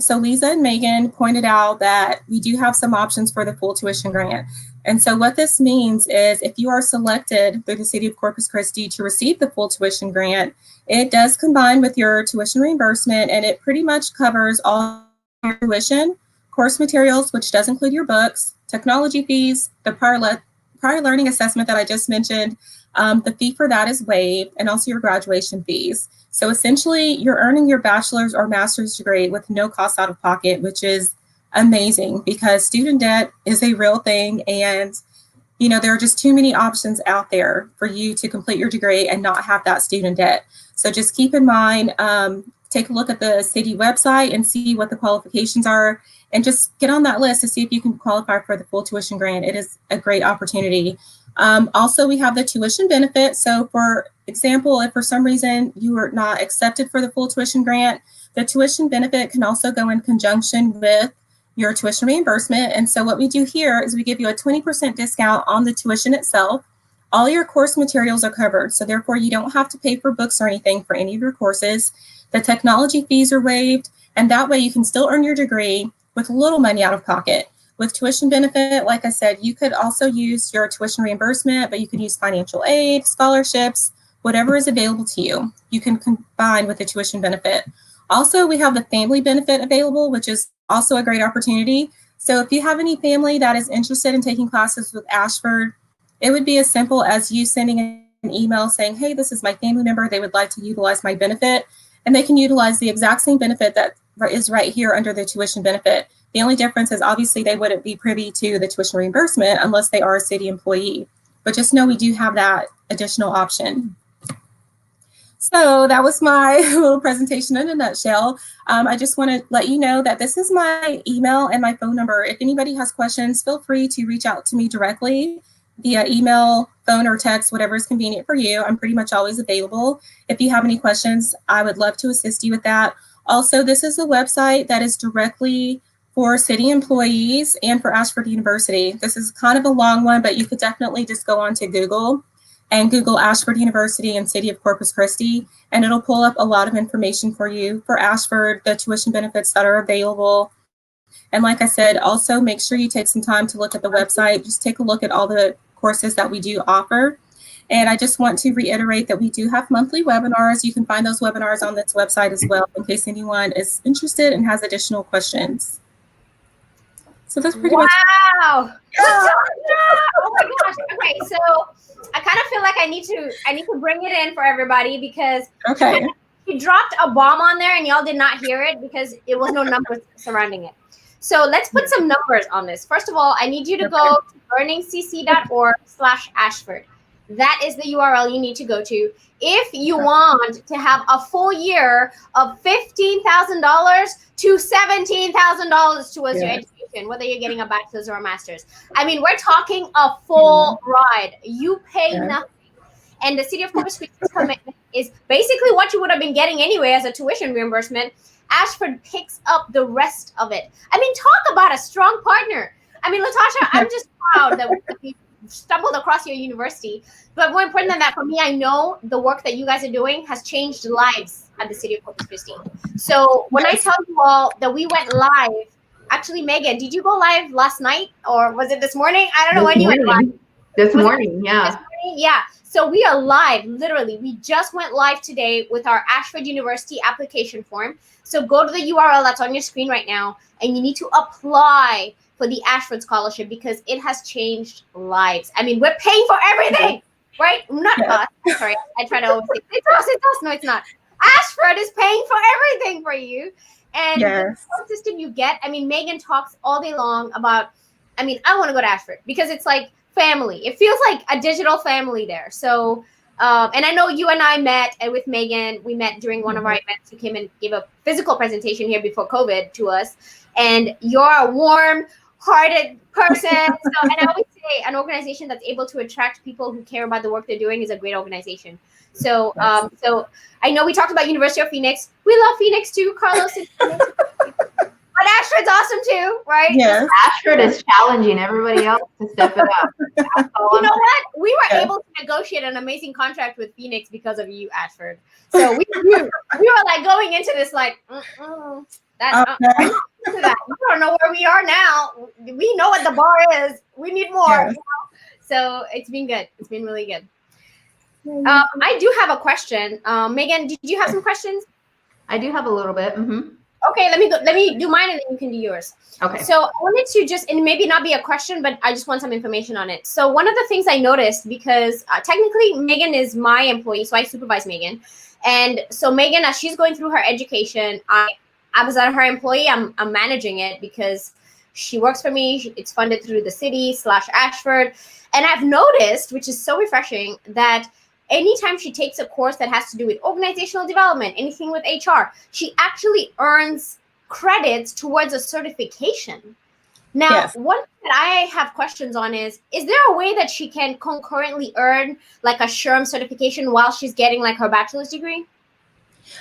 So Liza and Megan pointed out that we do have some options for the full tuition grant. And so what this means is if you are selected through the City of Corpus Christi to receive the full tuition grant, it does combine with your tuition reimbursement, and it pretty much covers all your tuition, course materials, which does include your books, technology fees, the prior learning assessment that I just mentioned. The fee for that is waived, and also your graduation fees. So essentially, you're earning your bachelor's or master's degree with no cost out of pocket, which is amazing because student debt is a real thing. And, you know, there are just too many options out there for you to complete your degree and not have that student debt. So just keep in mind, take a look at the city website and see what the qualifications are, and just get on that list to see if you can qualify for the full tuition grant. It is a great opportunity. Also, we have the tuition benefit. So for example, if for some reason you are not accepted for the full tuition grant, the tuition benefit can also go in conjunction with your tuition reimbursement. And so what we do here is we give you a 20% discount on the tuition itself. All your course materials are covered. So therefore you don't have to pay for books or anything for any of your courses. The technology fees are waived, and that way you can still earn your degree with little money out of pocket. With tuition benefit, like I said, you could also use your tuition reimbursement, but you could use financial aid, scholarships, whatever is available to you. You can combine with the tuition benefit. Also, we have the family benefit available, which is also a great opportunity. So if you have any family that is interested in taking classes with Ashford, it would be as simple as you sending an email saying, hey, this is my family member. They would like to utilize my benefit, and they can utilize the exact same benefit that is right here under the tuition benefit. The only difference is obviously they wouldn't be privy to the tuition reimbursement unless they are a city employee. But just know we do have that additional option. So that was my little presentation in a nutshell. I just want to let you know that this is my email and my phone number. If anybody has questions, feel free to reach out to me directly via email, phone, or text, whatever is convenient for you. I'm pretty much always available. If you have any questions, I would love to assist you with that. Also, this is a website that is directly for city employees and for Ashford University. This is kind of a long one, but you could definitely just go on to Google and Google Ashford University and City of Corpus Christi, and it'll pull up a lot of information for you for Ashford, the tuition benefits that are available. And like I said, also make sure you take some time to look at the website. Just take a look at all the courses that we do offer. And I just want to reiterate that we do have monthly webinars. You can find those webinars on this website as well in case anyone is interested and has additional questions. So that's pretty much. Wow. Oh my gosh. Okay, so I kind of feel like I need to bring it in for everybody because he dropped a bomb on there and y'all did not hear it because it was no numbers surrounding it. So let's put some numbers on this. First of all, I need you to go to learningcc.org/Ashford. That is the URL you need to go to if you want to have a full year of $15,000 to $17,000 towards your education, whether you're getting a bachelor's or a master's. I mean, we're talking a full ride. You pay nothing. And the City of Corpus Christi's commitment is basically what you would have been getting anyway as a tuition reimbursement. Ashford picks up the rest of it. I mean, talk about a strong partner. I mean, Latasha, I'm just proud that we stumbled across your university. But more important than that, for me, I know the work that you guys are doing has changed lives at the City of Corpus Christi. So when I tell you all that we went live, actually, Megan, did you go live last night or was it this morning? I don't know when you went live. This morning, yeah. This morning? Yeah. So we are live, literally. We just went live today with our Ashford University application form. So go to the URL that's on your screen right now, and you need to apply for for the Ashford Scholarship because it has changed lives. I mean, we're paying for everything, right? Not us. Sorry, I try to always say it's us. No, it's not. Ashford is paying for everything for you. And the support system you get, I mean, Megan talks all day long about, I mean, I want to go to Ashford because it's like family. It feels like a digital family there. So, and I know you and I met, and with Megan, we met during one of our events. You came and gave a physical presentation here before COVID to us. And you're a warm-hearted person. So, and I always say an organization that's able to attract people who care about the work they're doing is a great organization. So, so I know we talked about University of Phoenix. We love Phoenix too. Carlos is Phoenix. But Ashford's awesome too, right? Yes. Ashford is challenging everybody else to step it up. You know what? We were able to negotiate an amazing contract with Phoenix because of you, Ashford. So we were like going into this like, that. You don't know where we are now. We know what the bar is. We need more. You know? So it's been good. It's been really good. I do have a question. Megan, did you have some questions? I do have a little bit. Okay, let me do mine and then you can do yours. Okay. So I wanted to just, and maybe not be a question, but I just want some information on it. So one of the things I noticed, because technically Megan is my employee, so I supervise Megan. And so Megan, as she's going through her education, I was her employee. I'm managing it because she works for me. It's funded through the city / Ashford. And I've noticed, which is so refreshing, that anytime she takes a course that has to do with organizational development, anything with HR, she actually earns credits towards a certification. Now, one thing that I have questions on is there a way that she can concurrently earn like a SHRM certification while she's getting like her bachelor's degree?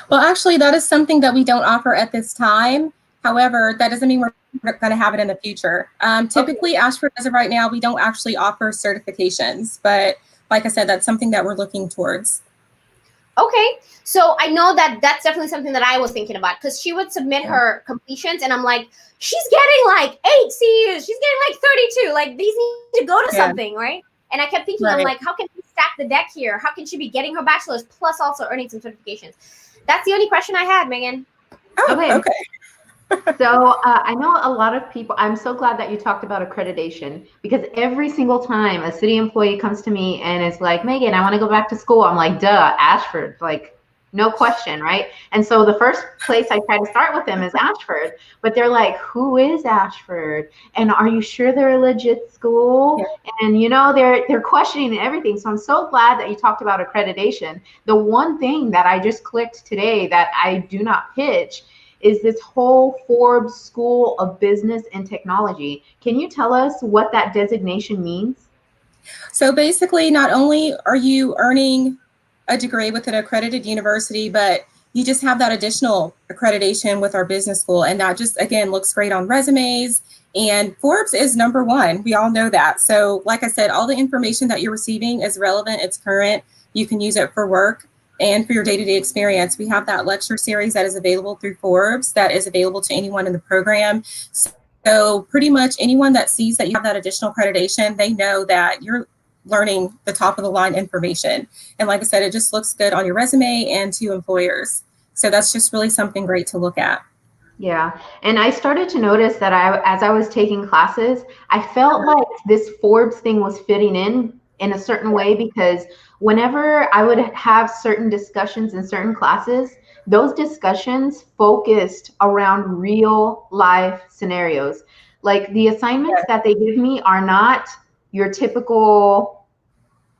Well, actually, that is something that we don't offer at this time. However, that doesn't mean we're going to have it in the future. Typically, Ashford, as of right now, we don't actually offer certifications, but like I said, that's something that we're looking towards. Okay. So I know that that's definitely something that I was thinking about because she would submit her completions and I'm like, she's getting like 8 CUs. She's getting like 32. Like these need to go to something, right? And I kept thinking, I'm like, how can we stack the deck here? How can she be getting her bachelor's plus also earning some certifications? That's the only question I had, Megan. Oh, okay. So I know a lot of people, I'm so glad that you talked about accreditation because every single time a city employee comes to me and is like, Megan, I want to go back to school. I'm like, duh, Ashford, like no question, right? And so the first place I try to start with them is Ashford, but they're like, who is Ashford? And are you sure they're a legit school? And you know, they're questioning everything. So I'm so glad that you talked about accreditation. The one thing that I just clicked today that I do not pitch is this whole Forbes School of Business and Technology. Can you tell us what that designation means? So basically, not only are you earning a degree with an accredited university, but you just have that additional accreditation with our business school. And that just, again, looks great on resumes. And Forbes is #1. We all know that. So like I said, all the information that you're receiving is relevant. It's current. You can use it for work and for your day-to-day experience. We have that lecture series that is available through Forbes that is available to anyone in the program. So pretty much anyone that sees that you have that additional accreditation, they know that you're learning the top of the line information. And like I said, it just looks good on your resume and to employers. So that's just really something great to look at. Yeah, and I started to notice that as I was taking classes, I felt like this Forbes thing was fitting in a certain way because whenever I would have certain discussions in certain classes, those discussions focused around real life scenarios. Like the assignments that they give me are not your typical,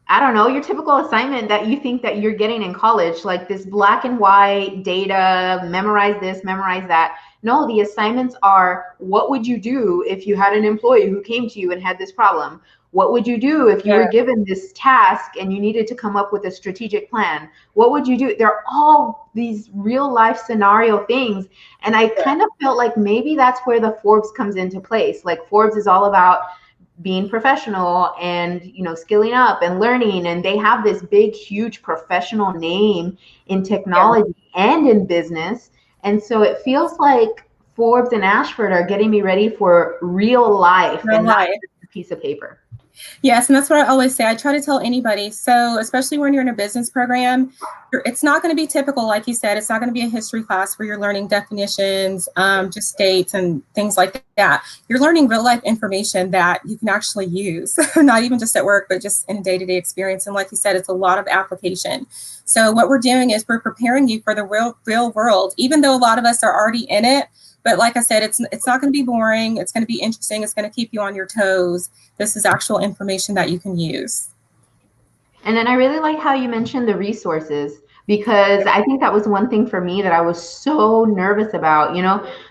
I don't know, your typical assignment that you think that you're getting in college, like this black and white data, memorize this, memorize that. No, the assignments are, what would you do if you had an employee who came to you and had this problem? What would you do if you were given this task and you needed to come up with a strategic plan? What would you do? They're all these real life scenario things. And I kind of felt like maybe that's where the Forbes comes into place. Like Forbes is all about being professional and, you know, skilling up and learning. And they have this big, huge professional name in technology and in business. And so it feels like Forbes and Ashford are getting me ready for real life and not just a piece of paper. Yes, and that's what I always say. I try to tell anybody. So, especially when you're in a business program, it's not going to be typical, like you said. It's not going to be a history class where you're learning definitions, just dates and things like that. You're learning real life information that you can actually use, not even just at work, but just in a day-to-day experience. And like you said, it's a lot of application. So what we're doing is we're preparing you for the real world, even though a lot of us are already in it. But like I said, it's not going to be boring. It's going to be interesting. It's going to keep you on your toes. This is actual information that you can use. And then I really like how you mentioned the resources, because I think that was one thing for me that I was so nervous about.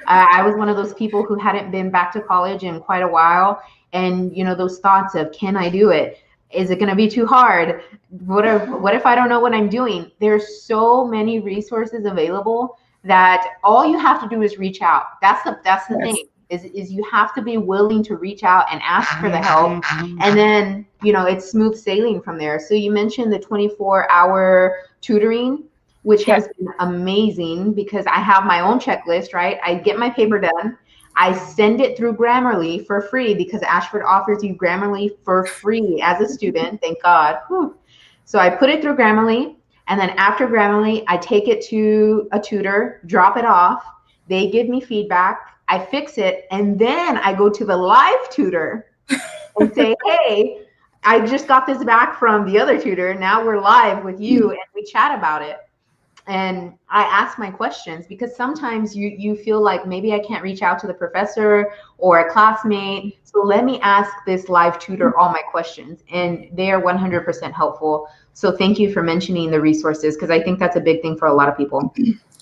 I was one of those people who hadn't been back to college in quite a while. And, those thoughts of, can I do it? Is it going to be too hard? What if I don't know what I'm doing? There's so many resources available that all you have to do is reach out. That's the Yes. thing. Is you have to be willing to reach out and ask for the help, and then it's smooth sailing from there. So you mentioned the 24-hour tutoring, which has been amazing, because I have my own checklist, right? I get my paper done, I send it through Grammarly for free, because Ashford offers you Grammarly for free as a student, thank God. Whew. So I put it through Grammarly, and then after Grammarly, I take it to a tutor, drop it off, they give me feedback, I fix it, and then I go to the live tutor and say, hey, I just got this back from the other tutor. Now we're live with you, and we chat about it. And I ask my questions, because sometimes you feel like maybe I can't reach out to the professor or a classmate. So let me ask this live tutor all my questions, and they are 100% helpful. So thank you for mentioning the resources, because I think that's a big thing for a lot of people.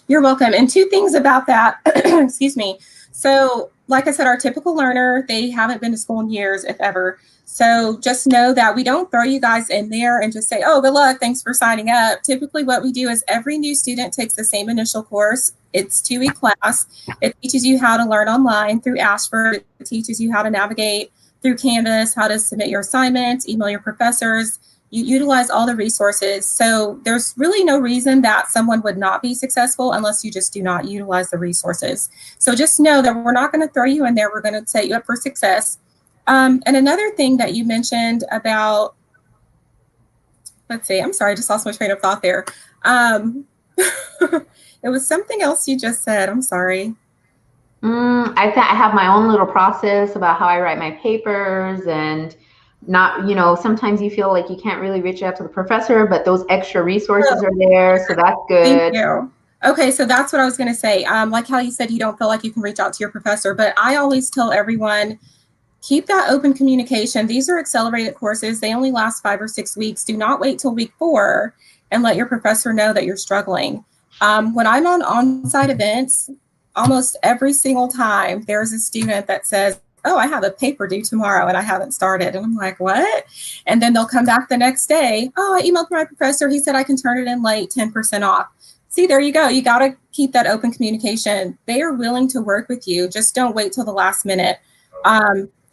You're welcome. And two things about that, excuse me. So like I said, our typical learner, they haven't been to school in years, if ever. So just know that we don't throw you guys in there and just say, oh, good luck, thanks for signing up. Typically what we do is every new student takes the same initial course. It's 2-week class. It teaches you how to learn online through Ashford. It teaches you how to navigate through Canvas, how to submit your assignments, email your professors. You utilize all the resources. So there's really no reason that someone would not be successful unless you just do not utilize the resources. So just know that we're not going to throw you in there. We're going to set you up for success. And another thing that you mentioned about, let's see, I'm sorry, I just lost my train of thought there. It was something else you just said. I'm sorry. I have my own little process about how I write my papers, and not, sometimes you feel like you can't really reach out to the professor, but those extra resources are there. So that's good. Thank you. Okay, so that's what I was going to say. Like how you said you don't feel like you can reach out to your professor, but I always tell everyone, keep that open communication. These are accelerated courses. They only last 5 or 6 weeks. Do not wait till week 4 and let your professor know that you're struggling. When I'm on on-site events, almost every single time there's a student that says, oh, I have a paper due tomorrow and I haven't started. And I'm like, what? And then they'll come back the next day. Oh, I emailed my professor. He said I can turn it in late, 10% off. See, there you go. You got to keep that open communication. They are willing to work with you. Just don't wait till the last minute.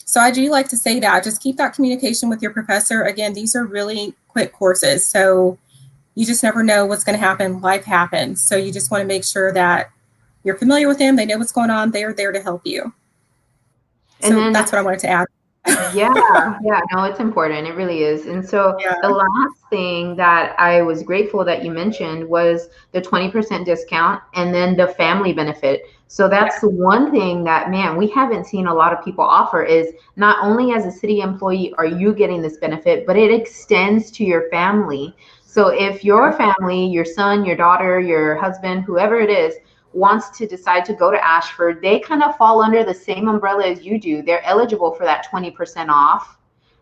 So I do like to say that. Just keep that communication with your professor. Again, these are really quick courses. So you just never know what's going to happen. Life happens. So you just want to make sure that you're familiar with them. They know what's going on. They are there to help you. So and then, that's what I wanted to add. Yeah, no, it's important. It really is. And so the last thing that I was grateful that you mentioned was the 20% discount, and then the family benefit. So that's the one thing that, man, we haven't seen a lot of people offer, is not only as a city employee are you getting this benefit, but it extends to your family. So if your family, your son, your daughter, your husband, whoever it is, wants to decide to go to Ashford, they kind of fall under the same umbrella as you do. They're eligible for that 20% off.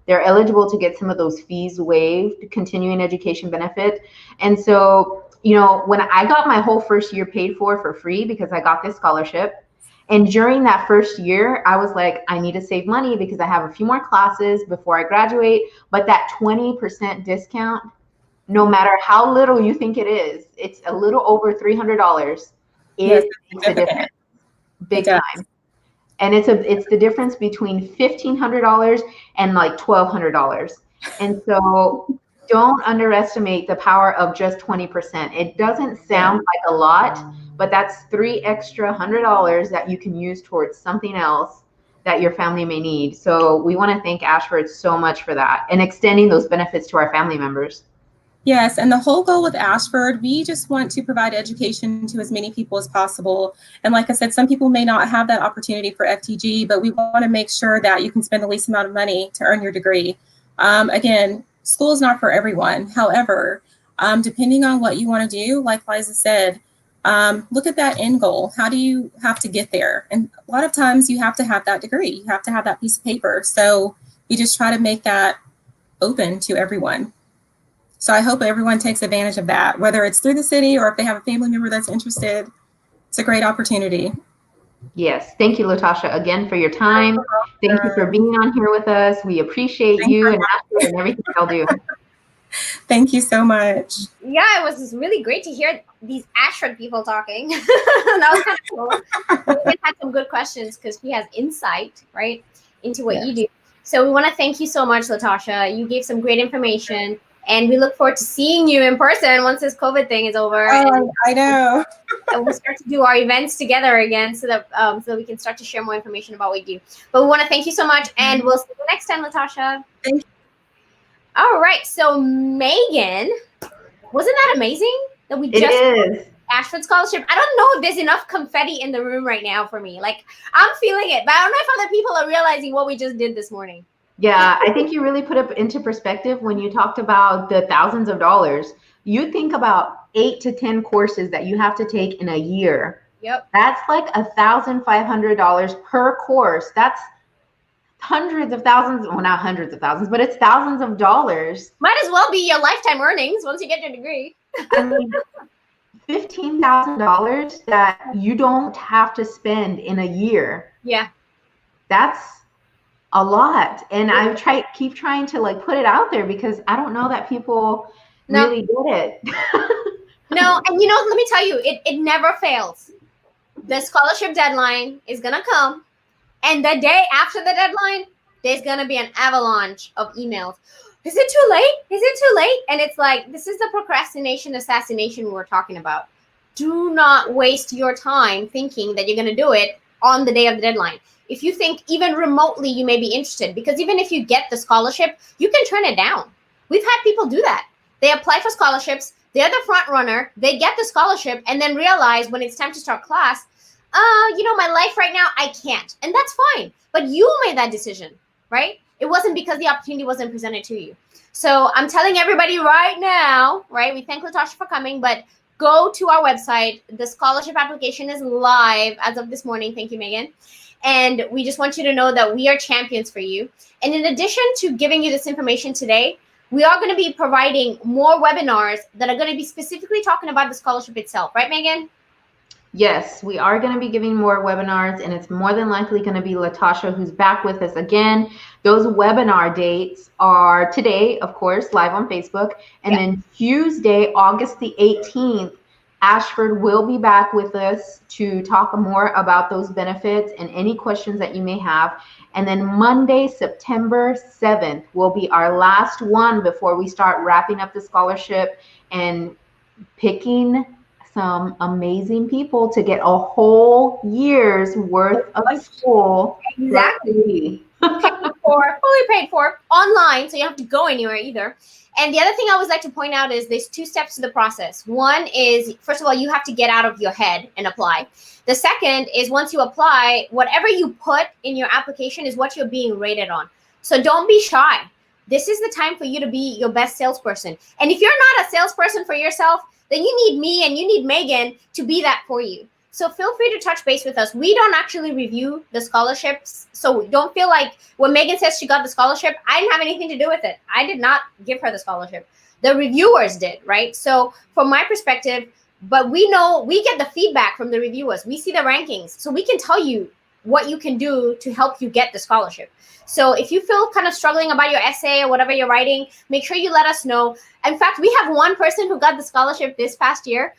They're eligible to get some of those fees waived, continuing education benefit. And so, when I got my whole first year paid for free, because I got this scholarship, and during that first year, I was like, I need to save money because I have a few more classes before I graduate. But that 20% discount, no matter how little you think it is, it's a little over $300. It makes a difference, big time. And it's the difference between $1,500 and like $1,200. And so don't underestimate the power of just 20%. It doesn't sound like a lot, but that's $3 extra $100 that you can use towards something else that your family may need. So we want to thank Ashford so much for that and extending those benefits to our family members. Yes, and the whole goal with Ashford, we just want to provide education to as many people as possible. And like I said, some people may not have that opportunity for FTG, but we want to make sure that you can spend the least amount of money to earn your degree. Again, school is not for everyone. However, depending on what you want to do, like Liza said, look at that end goal. How do you have to get there? And a lot of times you have to have that degree. You have to have that piece of paper. So we just try to make that open to everyone. So I hope everyone takes advantage of that, whether it's through the city or if they have a family member that's interested. It's a great opportunity. Yes. Thank you, Latasha, again for your time. Thank you for being on here with us. We appreciate you and Ashford and everything y'all do. Thank you so much. Yeah, it was really great to hear these Ashford people talking. That was kind of cool. We had some good questions because he has insight, right, into what you do. So we want to thank you so much, Latasha. You gave some great information. And we look forward to seeing you in person once this COVID thing is over. Oh, I know. And we'll start to do our events together again so that we can start to share more information about what we do. But we want to thank you so much. And we'll see you next time, Latasha. Thank you. All right. So, Megan, wasn't that amazing that we just is. Ashford Scholarship? I don't know if there's enough confetti in the room right now for me. Like, I'm feeling it, but I don't know if other people are realizing what we just did this morning. Yeah, I think you really put it into perspective when you talked about the thousands of dollars. You think about 8 to 10 courses that you have to take in a year. Yep. That's like $1,500 per course. That's hundreds of thousands, well, not hundreds of thousands, but it's thousands of dollars. Might as well be your lifetime earnings once you get your degree. I mean, $15,000 that you don't have to spend in a year. Yeah. That's a lot. And I keep trying to like put it out there because I don't know that people really get it. No, and let me tell you, it never fails. The scholarship deadline is gonna come, and the day after the deadline, there's gonna be an avalanche of emails. Is it too late? Is it too late? And it's like, this is the procrastination assassination we were talking about. Do not waste your time thinking that you're gonna do it on the day of the deadline. If you think even remotely you may be interested, because even if you get the scholarship, you can turn it down. We've had people do that. They apply for scholarships, they're the front runner, they get the scholarship, and then realize when it's time to start class, my life right now, I can't. And that's fine. But you made that decision, right? It wasn't because the opportunity wasn't presented to you. So I'm telling everybody right now, right? We thank Latasha for coming, but go to our website. The scholarship application is live as of this morning. Thank you, Megan. And we just want you to know that we are champions for you. And in addition to giving you this information today, we are going to be providing more webinars that are going to be specifically talking about the scholarship itself. Right, Megan? Yes, we are going to be giving more webinars, and it's more than likely going to be Latasha who's back with us again. Those webinar dates are today, of course, live on Facebook. And then Tuesday, August the 18th, Ashford will be back with us to talk more about those benefits and any questions that you may have. And then Monday, September 7th will be our last one before we start wrapping up the scholarship and picking some amazing people to get a whole year's worth of school. Exactly. Fully paid for, online, so you don't have to go anywhere either. And the other thing I always like to point out is there's 2 steps to the process. One is, first of all, you have to get out of your head and apply. The second is once you apply, whatever you put in your application is what you're being rated on. So don't be shy. This is the time for you to be your best salesperson. And if you're not a salesperson for yourself, then you need me and you need Megan to be that for you. So feel free to touch base with us. We don't actually review the scholarships. So don't feel like when Megan says she got the scholarship, I didn't have anything to do with it. I did not give her the scholarship. The reviewers did, right? So from my perspective, but we know we get the feedback from the reviewers. We see the rankings. So we can tell you what you can do to help you get the scholarship. So if you feel kind of struggling about your essay or whatever you're writing, make sure you let us know. In fact, we have one person who got the scholarship this past year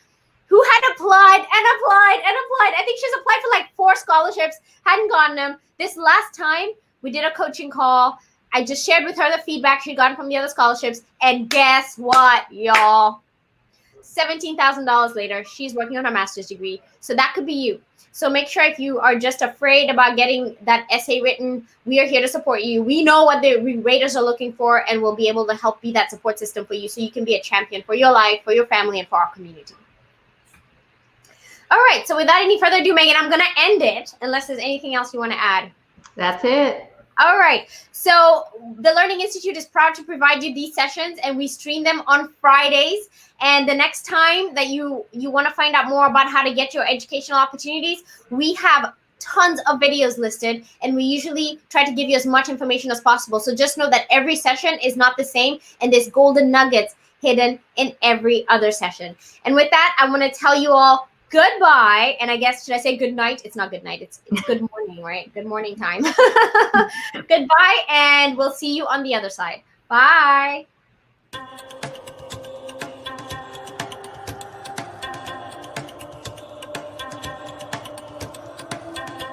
who had applied and applied and applied. I think she's applied for like 4 scholarships, hadn't gotten them. This last time we did a coaching call. I just shared with her the feedback she'd gotten from the other scholarships. And guess what, y'all? $17,000 later, she's working on her master's degree. So that could be you. So make sure if you are just afraid about getting that essay written, we are here to support you. We know what the raters are looking for, and we'll be able to help be that support system for you so you can be a champion for your life, for your family, and for our community. All right. So without any further ado, Megan, I'm going to end it unless there's anything else you want to add. That's it. All right. So the Learning Institute is proud to provide you these sessions, and we stream them on Fridays. And the next time that you want to find out more about how to get your educational opportunities, we have tons of videos listed, and we usually try to give you as much information as possible. So just know that every session is not the same, and there's golden nuggets hidden in every other session. And with that, I want to tell you all goodbye. And I guess, should I say good night? It's not good night. It's good morning, right? Good morning time. Goodbye, and we'll see you on the other side. Bye.